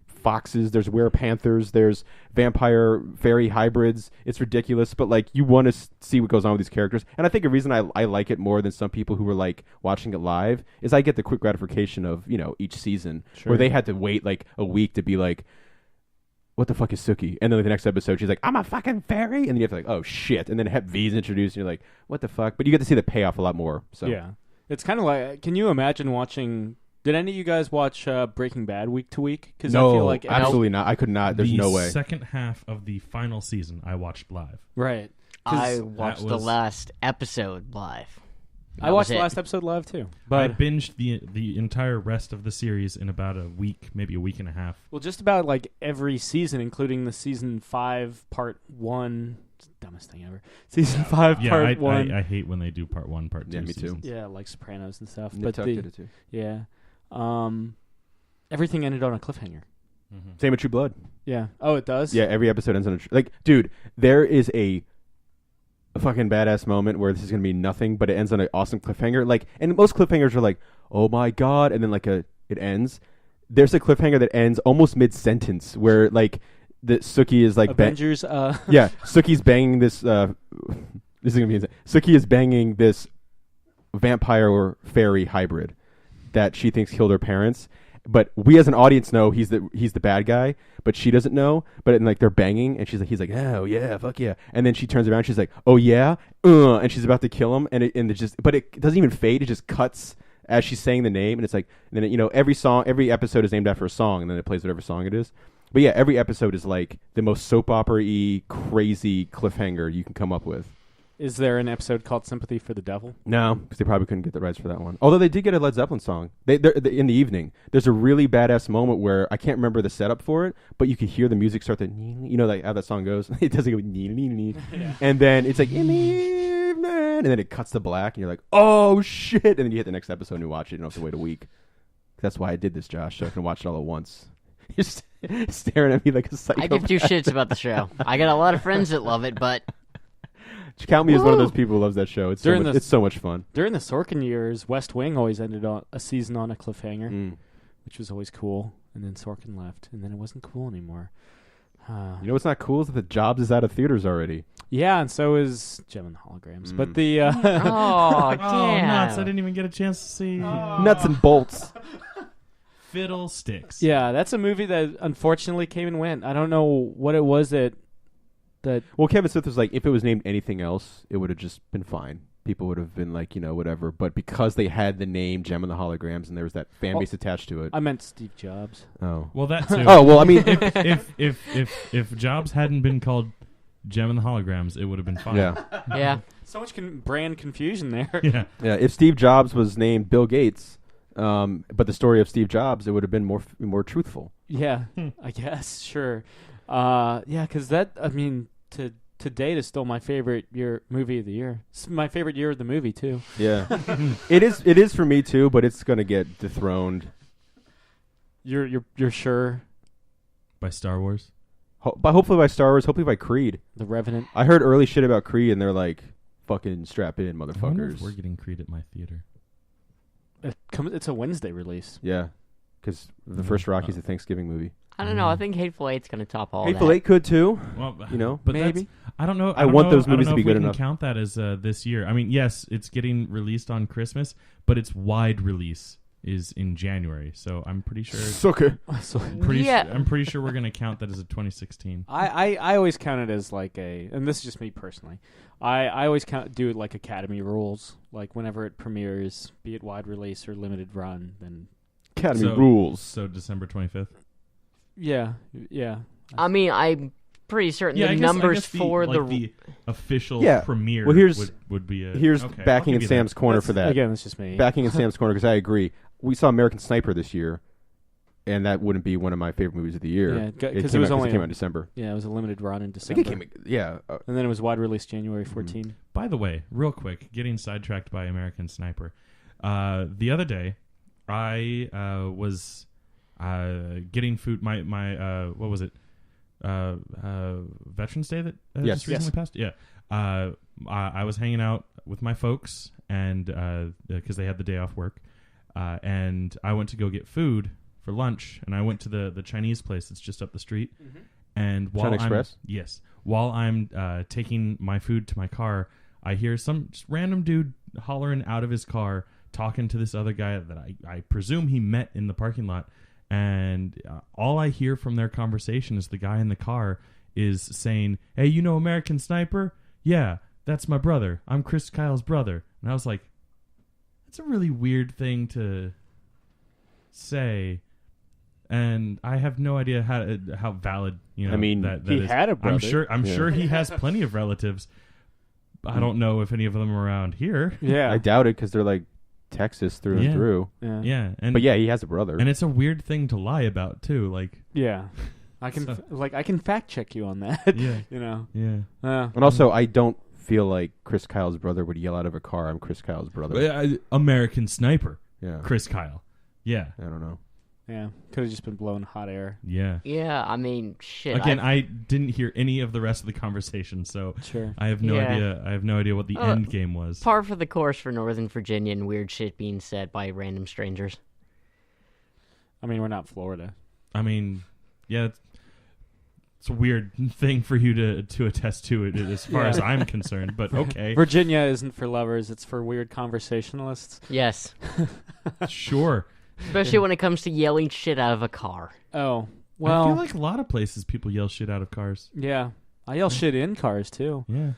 foxes, there's panthers, there's vampire fairy hybrids. It's ridiculous, but like you want to see what goes on with these characters. And I think a reason I like it more than some people who were like watching it live is I get the quick gratification of, you know, each season where they had to wait like a week to be like, what the fuck is Suki? And then like, the next episode she's like, I'm a fucking fairy, and then you have to like, oh shit, and then Hep V's introduced and you're like, what the fuck? But you get to see the payoff a lot more. So yeah, it's kind of like, can you imagine watching? Did any of you guys watch Breaking Bad week to week? No, I feel like absolutely not. I could not. There's no way. The second half of the final season, I watched live. Right. I watched the last episode live. I watched the last episode live too. But I binged the entire rest of the series in about a week, maybe a week and a half. Well, just about like every season, including the season 5 part 1. It's the dumbest thing ever. Season 5 part 1. I hate when they do part 1, part 2. Yeah, me too. Yeah, like Sopranos and stuff. Nick Tuck did it too. Yeah. Everything ended on a cliffhanger. Mm-hmm. Same with True Blood. Yeah. Oh, it does? Yeah, every episode ends on like, dude, there is a fucking badass moment where this is going to be nothing, but it ends on an awesome cliffhanger. Like, and most cliffhangers are like, oh my God, and then like it ends. There's a cliffhanger that ends almost mid-sentence where like the Suki is like Avengers. Yeah, Suki's banging this. This is gonna be insane. Suki is banging this vampire or fairy hybrid that she thinks killed her parents. But we as an audience know he's the bad guy, but she doesn't know. But like they're banging, and he's like, oh yeah, fuck yeah. And then she turns around, she's like, oh yeah, and she's about to kill him, but it doesn't even fade. It just cuts as she's saying the name, and it's like, and then, you know, every episode is named after a song, and then it plays whatever song it is. But yeah, every episode is like the most soap opera-y, crazy cliffhanger you can come up with. Is there an episode called Sympathy for the Devil? No, because they probably couldn't get the rights for that one. Although they did get a Led Zeppelin song. They in the evening. There's a really badass moment where I can't remember the setup for it, but you can hear the music start to, you know, like how that song goes. It doesn't go, yeah. And then it's like, in the evening, and then it cuts to black, and you're like, oh shit, and then you hit the next episode and you watch it. You don't have to wait a week. That's why I did this, Josh, so I can watch it all at once. You're staring at me like a psychopath. I give 2 shits about the show. I got a lot of friends that love it, but count me as one of those people who loves that show. It's so much fun. During the Sorkin years, West Wing always ended on a season on a cliffhanger, which was always cool. And then Sorkin left, and then it wasn't cool anymore. You know what's not cool is that the Jobs is out of theaters already. Yeah, and so is Gem and the Holograms. But the oh damn, nuts! I didn't even get a chance to see Nuts and Bolts. Fiddlesticks. Yeah, that's a movie that unfortunately came and went. I don't know what it was that. Well, Kevin Smith was like, if it was named anything else, it would have just been fine. People would have been like, you know, whatever. But because they had the name Gem and the Holograms, and there was that fan base attached to it. I meant Steve Jobs. Oh, well, that too. Oh, well, I mean, if Jobs hadn't been called Gem and the Holograms, it would have been fine. Yeah, yeah. So much brand confusion there. Yeah. If Steve Jobs was named Bill Gates, but the story of Steve Jobs, it would have been more truthful. Yeah, I guess, sure. Yeah, because that, I mean, to date is still my favorite movie of the year. It's my favorite year of the movie too. Yeah, it is for me too, but it's gonna get dethroned. You're sure? By Star Wars? Hopefully by Star Wars. Hopefully by Creed. The Revenant. I heard early shit about Creed, and they're like, "Fucking strap in, I wonder motherfuckers." if we're getting Creed at my theater. It's a Wednesday release. Yeah, because the first Rocky's a Thanksgiving movie. I don't know. I think Hateful Eight's going to top all Hateful that. Eight could too. Well, you know, but maybe. I don't know. I want those movies to be good enough. Count that as this year. I mean, yes, it's getting released on Christmas, but it's wide release is in January, so I'm pretty sure. Sucker. I'm pretty sure we're gonna count that as a 2016. I always count it as like and this is just me personally. I always do it like Academy rules. Like whenever it premieres, be it wide release or limited run, then Academy rules. So December 25th. Yeah. I mean, I'm pretty certain the numbers for the official premiere would be here's backing in Sam's corner for that. Again, it's just me. Backing in Sam's corner because I agree. We saw American Sniper this year, and that wouldn't be one of my favorite movies of the year. Yeah, because it came out in December. Yeah, it was a limited run in December. And then it was wide release January 14. By the way, real quick, getting sidetracked by American Sniper. The other day, I was getting food. My what was it? Veterans Day that just recently passed. Yeah, I was hanging out with my folks, and because they had the day off work, and I went to go get food for lunch, and I went to the Chinese place that's just up the street. Mm-hmm. And while I'm taking my food to my car, I hear some just random dude hollering out of his car, talking to this other guy that I presume he met in the parking lot. And all I hear from their conversation is the guy in the car is saying, "Hey, you know American Sniper? Yeah, that's my brother. I'm Chris Kyle's brother." And I was like, that's a really weird thing to say. And I have no idea how valid, you know. I mean, that he is. had a brother. I'm sure he has plenty of relatives. I don't know if any of them are around here. Yeah, I doubt it because they're like Texas through and through. Yeah. But yeah, he has a brother, and it's a weird thing to lie about too. Like, yeah, I can fact check you on that. Yeah, you know. Yeah. And also, I don't feel like Chris Kyle's brother would yell out of a car, "I'm Chris Kyle's brother." American Sniper. Yeah, Chris Kyle. Yeah, I don't know. Yeah, could have just been blowing hot air. Yeah. Yeah, I mean, shit. Again, I didn't hear any of the rest of the conversation, so sure. I have no idea. I have no idea what the end game was. Par for the course for Northern Virginia and weird shit being said by random strangers. I mean, we're not Florida. I mean, yeah, it's a weird thing for you to attest to it as far as I'm concerned, but okay. Virginia isn't for lovers; it's for weird conversationalists. Yes. Sure. Especially when it comes to yelling shit out of a car. Oh, well. I feel like a lot of places people yell shit out of cars. Yeah. I yell shit in cars, too. Yeah.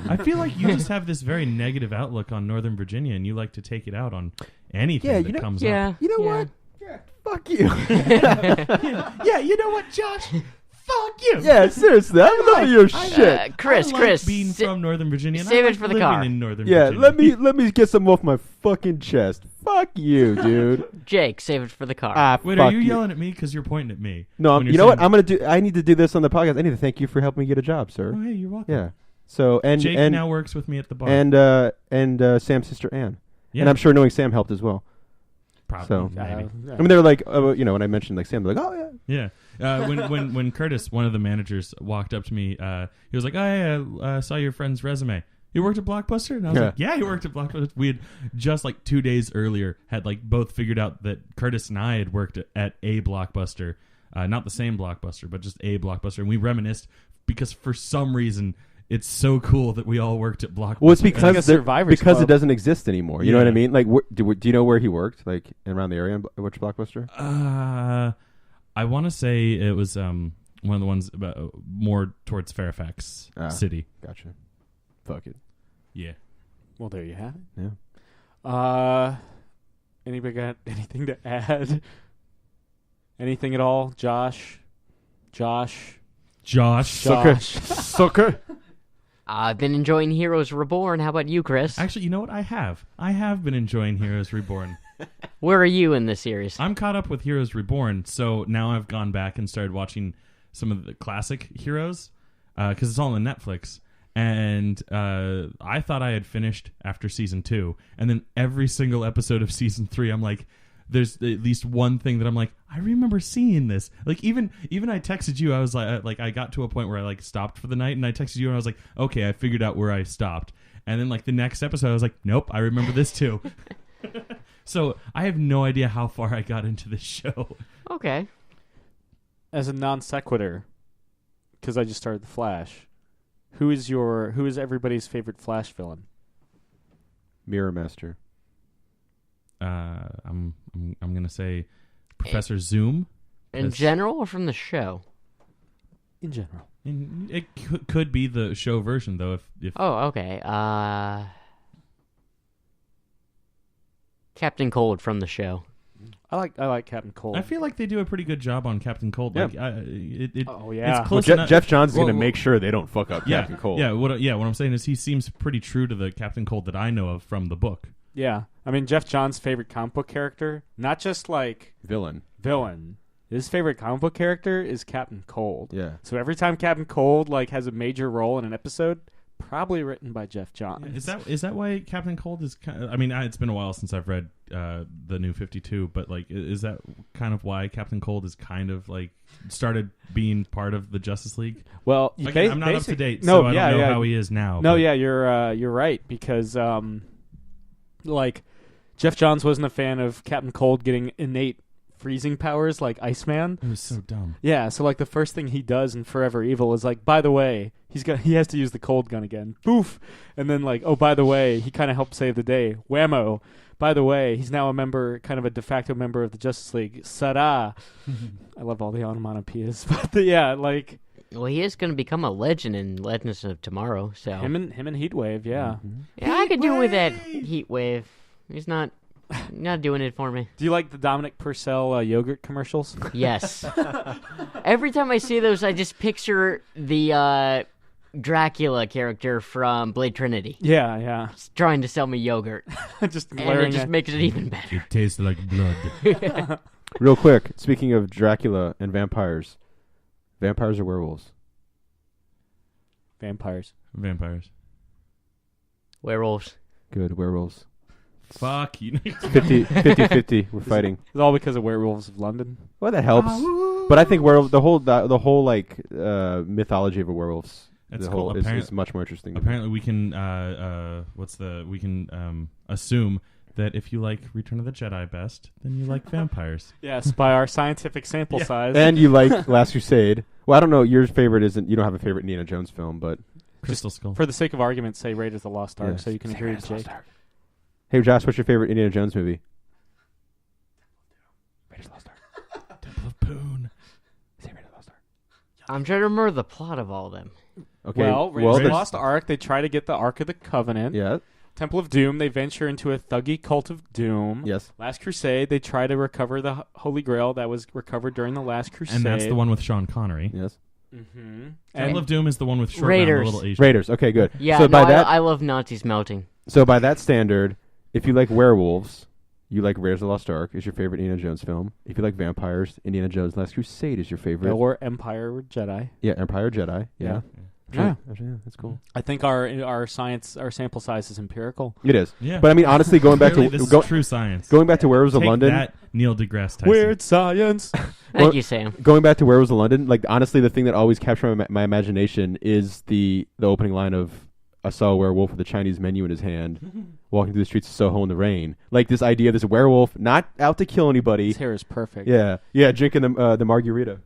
I feel like you just have this very negative outlook on Northern Virginia, and you like to take it out on anything that comes up. You know what? Yeah, fuck you. Yeah, you know what, Josh? Fuck you. Yeah, seriously, I love your shit. Chris, being from Northern Virginia, and save I it for the living car. in Northern Yeah, Virginia. let me get some off my fucking chest. Fuck you, dude. Jake, save it for the car. Wait, are you yelling at me because you're pointing at me? No, you know what? I need to do this on the podcast. I need to thank you for helping me get a job, sir. Oh, hey, you're welcome. Yeah. So Jake now works with me at the bar, and Sam's sister Anne. Yeah. And I'm sure knowing Sam helped as well. Probably. So maybe. I mean, they're like, when I mentioned like Sam, they're like, oh yeah. Yeah. When Curtis, one of the managers, walked up to me, he was like, "Oh, I saw your friend's resume. You worked at Blockbuster?" And I was like, "Yeah, he worked at Blockbuster." We had just like 2 days earlier had like both figured out that Curtis and I had worked at a Blockbuster, not the same Blockbuster, but just a Blockbuster, and we reminisced because for some reason it's so cool that we all worked at Blockbuster. Well, it's because it doesn't exist anymore. You know what I mean? Like, do you know where he worked? Like around the area, which Blockbuster? I want to say it was one of the ones more towards Fairfax City. Gotcha. Fuck it. Yeah. Well, there you have it. Yeah. Anybody got anything to add? Anything at all? Josh. Sucker. I've been enjoying Heroes Reborn. How about you, Chris? Actually, you know what? I have been enjoying Heroes Reborn. Where are you in the series? I'm caught up with Heroes Reborn, so now I've gone back and started watching some of the classic Heroes because it's all on Netflix. And I thought I had finished after season 2, and then every single episode of season 3, I'm like, there's at least one thing that I'm like, I remember seeing this. Like even I texted you, I was like I got to a point where I like stopped for the night, and I texted you and I was like, okay, I figured out where I stopped. And then like the next episode, I was like, nope, I remember this too. So I have no idea how far I got into this show. Okay. As a non sequitur, because I just started The Flash, who is everybody's favorite Flash villain? Mirror Master. I'm gonna say Professor Zoom. In general, or from the show? In general. It could be the show version, though. If Oh, okay. Captain Cold from the show. I like Captain Cold. I feel like they do a pretty good job on Captain Cold. Yeah. Like, Oh yeah. It's close Well, enough. Jeff Johns is going to make sure they don't fuck up Yeah, Captain Cold. Yeah, what I'm saying is he seems pretty true to the Captain Cold that I know of from the book. Yeah. I mean, Jeff Johns' favorite comic book character, not just like Villain. His favorite comic book character is Captain Cold. Yeah. So every time Captain Cold like has a major role in an episode, probably written by Jeff Johns. Is that why Captain Cold is kind of, I mean, it's been a while since I've read the new 52, but like is that kind of why Captain Cold is kind of like started being part of the Justice League? Well, Again, I'm not up to date, so I don't know how he is now. No, but. yeah, you're right because like Jeff Johns wasn't a fan of Captain Cold getting innate freezing powers like Iceman. It was so dumb. Yeah, so like the first thing he does in Forever Evil is like, by the way, he has to use the cold gun again. Poof. And then like, oh, by the way, he kind of helped save the day. Whammo. By the way, he's now a member, kind of a de facto member of the Justice League. Sada. I love all the onomatopoeias. But yeah, like Well, he is going to become a legend in Legends of Tomorrow. So him and Heatwave, yeah. Mm-hmm. Yeah, I could do with that Heatwave. He's not doing it for me. Do you like the Dominic Purcell yogurt commercials? Yes. Every time I see those, I just picture the Dracula character from Blade Trinity. Yeah. Trying to sell me yogurt. Just and it just makes it even better. It tastes like blood. Real quick, speaking of Dracula and vampires or werewolves? Vampires. Werewolves. Good, werewolves. Fuck you. 50-50. We're fighting. It's all because of Werewolves of London. Well, that helps. But I think the whole like mythology of a werewolf's That's the cool. whole is much more interesting. Apparently, we can assume that if you like Return of the Jedi best, then you like vampires. Yes, by our scientific sample size. And you like Last Crusade. Well, I don't know. Your favorite isn't. You don't have a favorite Indiana Jones film, but Crystal Skull. For the sake of argument, say Raiders of the Lost Ark, so you can agree with Jake. Hey, Josh, what's your favorite Indiana Jones movie? Raiders of the Lost Ark. Temple of Poon. Say Raiders of the Lost Ark. I'm trying to remember the plot of all of them. Okay. Well, Raiders of the Lost Ark, they try to get the Ark of the Covenant. Yeah. Temple of Doom, they venture into a thuggy cult of doom. Yes. Last Crusade, they try to recover the Holy Grail that was recovered during the Last Crusade. And that's the one with Sean Connery. Yes. Mm-hmm. Temple of Doom is the one with short Raiders. round, the little Asian. Raiders. Okay, good. Yeah, so I love Nazis melting. So by that standard, if you like werewolves, you like Raiders of the Lost Ark is your favorite Indiana Jones film. If you like vampires, Indiana Jones Last Crusade is your favorite. Or Empire or Jedi. Yeah, Empire Jedi. Yeah. Yeah. Yeah, that's cool. I think our sample size is empirical. It is. Yeah. But I mean, honestly, going back to this is true science. Going back to Werewolves of Take London. That, Neil deGrasse Tyson. Weird science. Thank you, Sam. Going back to Werewolves of London, like honestly, the thing that always captured my imagination is the opening line of "I saw a werewolf with a Chinese menu in his hand, walking through the streets of Soho in the rain." Like this idea of this werewolf not out to kill anybody. His hair is perfect. Yeah, drinking the margarita.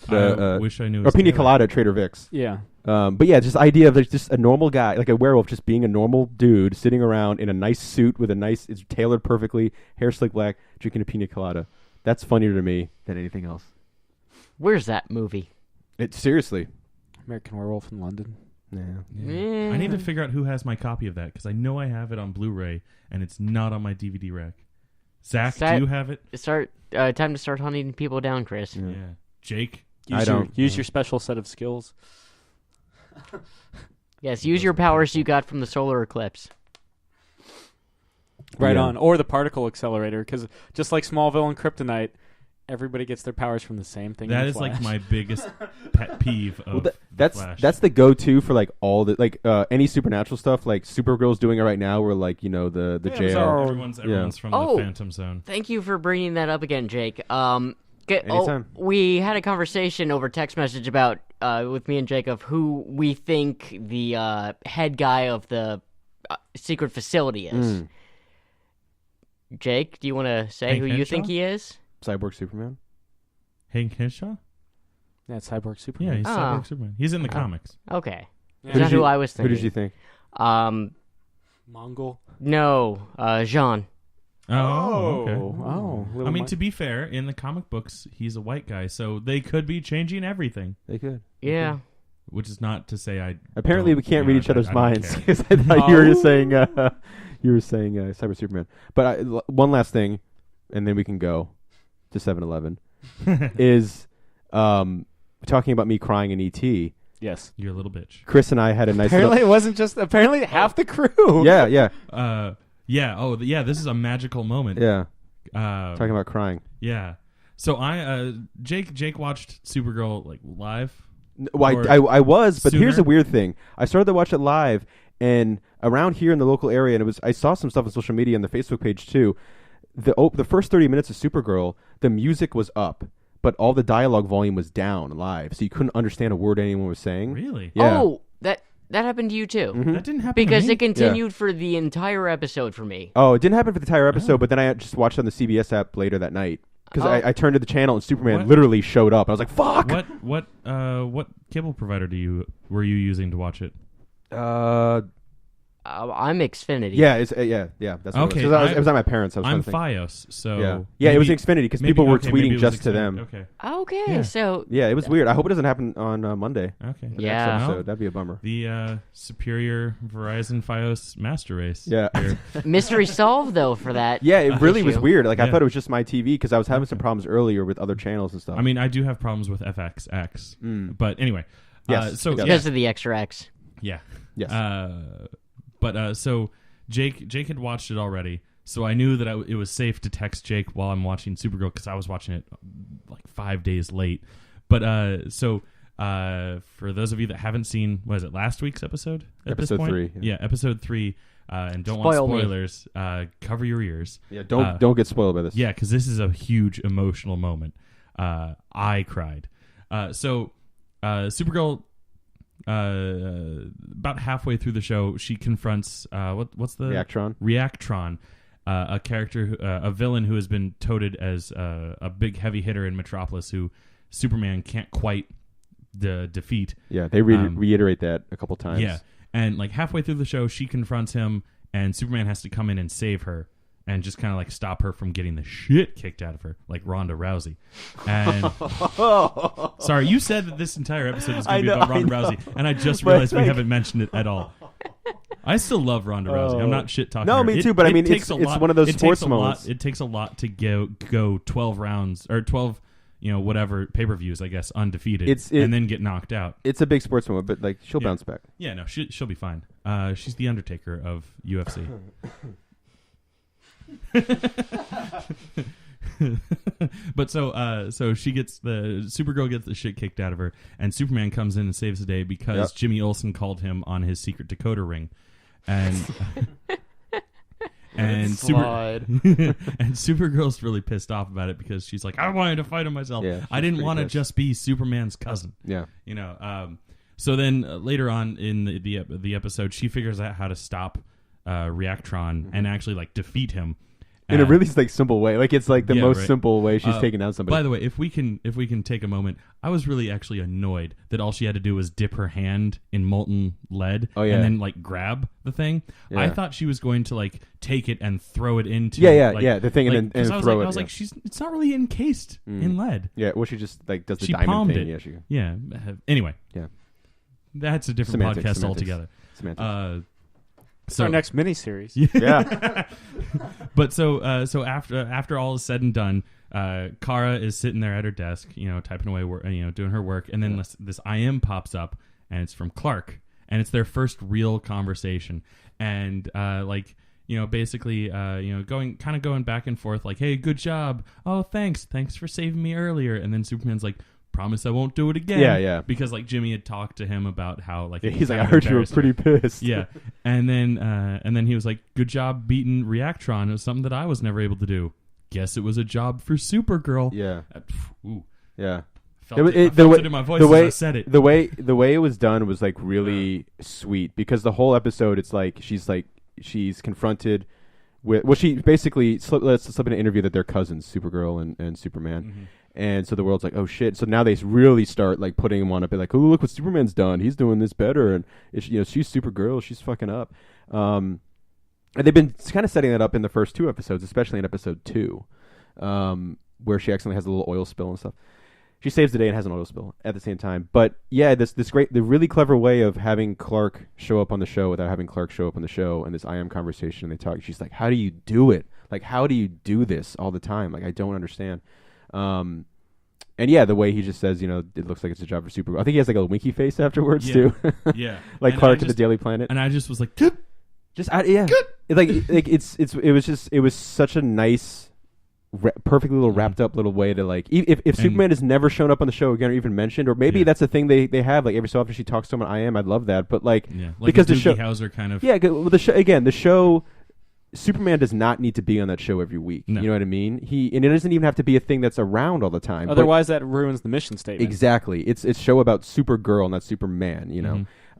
I wish I knew. Or pina colada at Trader Vic's. Yeah. But yeah, just idea of like just a normal guy, like a werewolf, just being a normal dude sitting around in a nice suit with it's tailored perfectly, hair slick back, drinking a pina colada. That's funnier to me than anything else. Where's that movie? Seriously. American Werewolf in London. Yeah. I need to figure out who has my copy of that because I know I have it on Blu-ray and it's not on my DVD rack. Zach, do you have it? Time to start hunting people down, Chris. Yeah. Jake? Use your special set of skills. Yes, use your powers you got from the solar eclipse. Right on. Or the particle accelerator, because just like Smallville and Kryptonite, everybody gets their powers from the same thing. That is like my biggest pet peeve of Flash. That's the go-to for like all the like any supernatural stuff. Like Supergirl's doing it right now, where like the jail. Everyone's from the Phantom Zone. Thank you for bringing that up again, Jake. Anytime. We had a conversation over text message about with me and Jake of who we think the head guy of the secret facility is. Jake, do you want to say Hank who Henshaw? you think he is? Cyborg Superman. Hank Henshaw? Yeah, Cyborg Superman. Yeah, he's Cyborg Superman. He's in the comics. Okay. Yeah. Is that who I was thinking? Who did you think? Mongol? No, Jean. Oh, okay. Oh. I mean, to be fair, in the comic books, he's a white guy, so they could be changing everything. They could. Yeah. Which is not to say I. Apparently, we can't read each other's I don't minds care. because I thought you were saying Cyber Superman. But one last thing, and then we can go to 7-Eleven. Is talking about me crying in ET. Yes. You're a little bitch. Chris and I had a nice. Apparently, it wasn't just. Apparently, half the crew. Yeah, yeah. Yeah. Oh, yeah. This is a magical moment. Yeah. Talking about crying. Yeah. So Jake watched Supergirl like live. Well, I was, but sooner? here's a weird thing. I started to watch it live, and around here in the local area, and I saw some stuff on social media and the Facebook page too. The first 30 minutes of Supergirl, the music was up, but all the dialogue volume was down live, so you couldn't understand a word anyone was saying. Really? Yeah. Oh, that happened to you too. Mm-hmm. That didn't happen Because to me. it continued for the entire episode for me. Oh, it didn't happen for the entire episode, but then I just watched it on the CBS app later that night. Because I turned to the channel and Superman literally showed up. I was like, "Fuck!" What cable provider were you using to watch it? I'm Xfinity. Yeah, it's yeah. That's what Okay, it was. It was at my parents. I'm thinking. Fios, so yeah. It was Xfinity because people were maybe tweeting it was just to Xfinity. them. Okay. Okay, Yeah. so Yeah, it was weird. I hope it doesn't happen on Monday. Okay. The Yeah. next Well, episode. That'd be a bummer. The superior Verizon Fios master race. Yeah. here. mystery solved though for that. Yeah, it really was issue. weird. Like I Yeah. thought it was just my TV because I was having some problems earlier with other channels and stuff. I mean, I do have problems with FXX, but anyway. Yes, So it does. Because of the extra X. yeah. Yes. So Jake had watched it already, so I knew that it was safe to text Jake while I'm watching Supergirl because I was watching it like 5 days late. But for those of you that haven't seen, what is it, last week's episode? At this Episode point? 3. Yeah, episode 3. And don't Spoil want me. spoilers. Cover your ears. Yeah, don't get spoiled by this. Yeah, because this is a huge emotional moment. I cried. So Supergirl, about halfway through the show, she confronts what's the Reactron, a character, a villain who has been touted as a big heavy hitter in Metropolis, who Superman can't quite defeat. Yeah, they reiterate that a couple times. Yeah, and like halfway through the show, she confronts him, and Superman has to come in and save her. And just kind of like stop her from getting the shit kicked out of her, like Ronda Rousey. And sorry, you said that this entire episode was going to be about Ronda Rousey, and I just realized we haven't mentioned it at all. I still love Ronda Rousey. I'm not shit talking. No, her. me too. But I mean, takes it's one of those sports takes moments. It takes a lot to go 12 rounds or 12, whatever pay-per-views, I guess, undefeated, and then get knocked out. It's a big sports moment, but like she'll bounce back. Yeah, no, she'll be fine. She's the Undertaker of UFC. But so she gets Supergirl gets the shit kicked out of her, and Superman comes in and saves the day because Jimmy Olsen called him on his secret decoder ring, and and Supergirl's really pissed off about it because she's like, I wanted to fight him myself. Yeah, I didn't want to just be Superman's cousin. Yeah, So then later on in the episode, she figures out how to stop Reactron and actually like defeat him in a really like simple way. Like it's like the most simple way she's taking down somebody. By the way, if we can take a moment, I was really actually annoyed that all she had to do was dip her hand in molten lead and then like grab the thing. Yeah. I thought she was going to like take it and throw it into the thing and then throw it. I was like, it's not really encased in lead. Yeah, well, she just like does the she diamond thing. It. Yeah. Anyway. Yeah. That's a different podcast altogether. Semantics. It's our next miniseries. Yeah. But so after all is said and done, Kara is sitting there at her desk, typing away, doing her work, and then this IM pops up, and it's from Clark, and it's their first real conversation, and basically, going back and forth, like, hey, good job, oh, thanks for saving me earlier, and then Superman's like, promise I won't do it again. Yeah. Because like Jimmy had talked to him about how like he's like, I heard you were pretty pissed. Yeah, and then he was like, good job beating Reactron. It was something that I was never able to do. Guess it was a job for Supergirl. Yeah. Ooh. Yeah. Felt it in my voice as I said it. The way it was done was like really sweet because the whole episode it's like she's confronted with she basically slip in an interview that they're cousins, Supergirl and Superman. Mm-hmm. And so the world's like, oh shit! So now they really start like putting him on a bit, like, oh look what Superman's done. He's doing this better, and she's Supergirl. She's fucking up. And they've been kind of setting that up in the first 2 episodes, especially in episode 2, where she accidentally has a little oil spill and stuff. She saves the day and has an oil spill at the same time. But yeah, the really clever way of having Clark show up on the show without having Clark show up on the show, and this I am conversation, and they talk. She's like, "How do you do it? Like, how do you do this all the time? Like, I don't understand." And yeah, the way he just says, it looks like it's a job for Supergirl. I think he has like a winky face afterwards too. Yeah, like and Clark at the Daily Planet. And I just was like, it was such a nice. Perfectly little wrapped up little way to like if Superman has never shown up on the show again or even mentioned, or maybe that's a thing they have, like every so often she talks to him on I Am, I'd love that, but like because the show Hauser kind of the show Superman does not need to be on that show every week. You know what I mean? And it doesn't even have to be a thing that's around all the time. Otherwise, that ruins the mission statement. Exactly. It's a show about Supergirl, not Superman.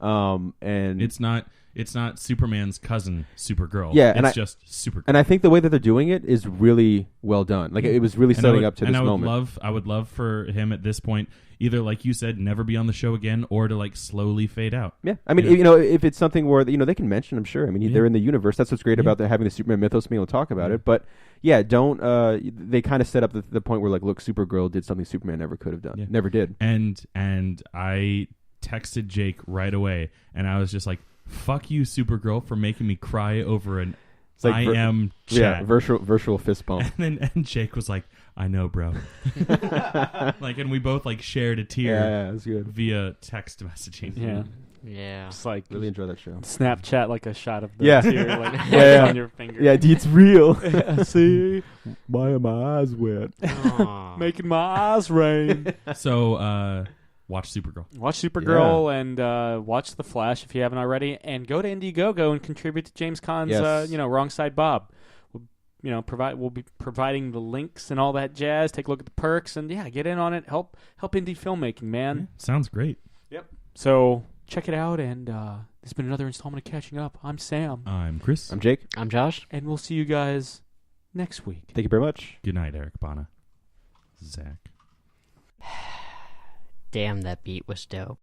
And it's not Superman's cousin, Supergirl. Yeah, it's just Supergirl. And I think the way that they're doing it is really well done. Like it was really setting up to this moment. I would love for him at this point, either like you said, never be on the show again, or to like slowly fade out. Yeah, I mean, if it's something where they can mention, I'm sure. I mean, they're in the universe. That's what's great about having the Superman mythos being able to talk about it. But yeah, don't. They kind of set up the point where like, look, Supergirl did something Superman never could have done, never did. And I texted Jake right away, and I was just like, fuck you, Supergirl, for making me cry over an I Am chat. Yeah, virtual fist bump. And Jake was like, I know, bro. And we both like shared a tear. Yeah, that's good. Via text messaging. Yeah. Just like really enjoy that show. Snapchat like a shot of the tear on your finger. Yeah, it's real. See? Why are my eyes wet? Making my eyes rain. So watch Supergirl. Watch Supergirl and watch The Flash if you haven't already, and go to IndieGoGo and contribute to James Kahn's Wrong Side Bob. We'll be providing the links and all that jazz. Take a look at the perks and get in on it. Help indie filmmaking, man. Yeah, sounds great. Yep. So check it out, and this has been another installment of Catching Up. I'm Sam. I'm Chris. I'm Jake. I'm Josh. And we'll see you guys next week. Thank you very much. Good night, Eric Bana. Zach. Damn, that beat was dope.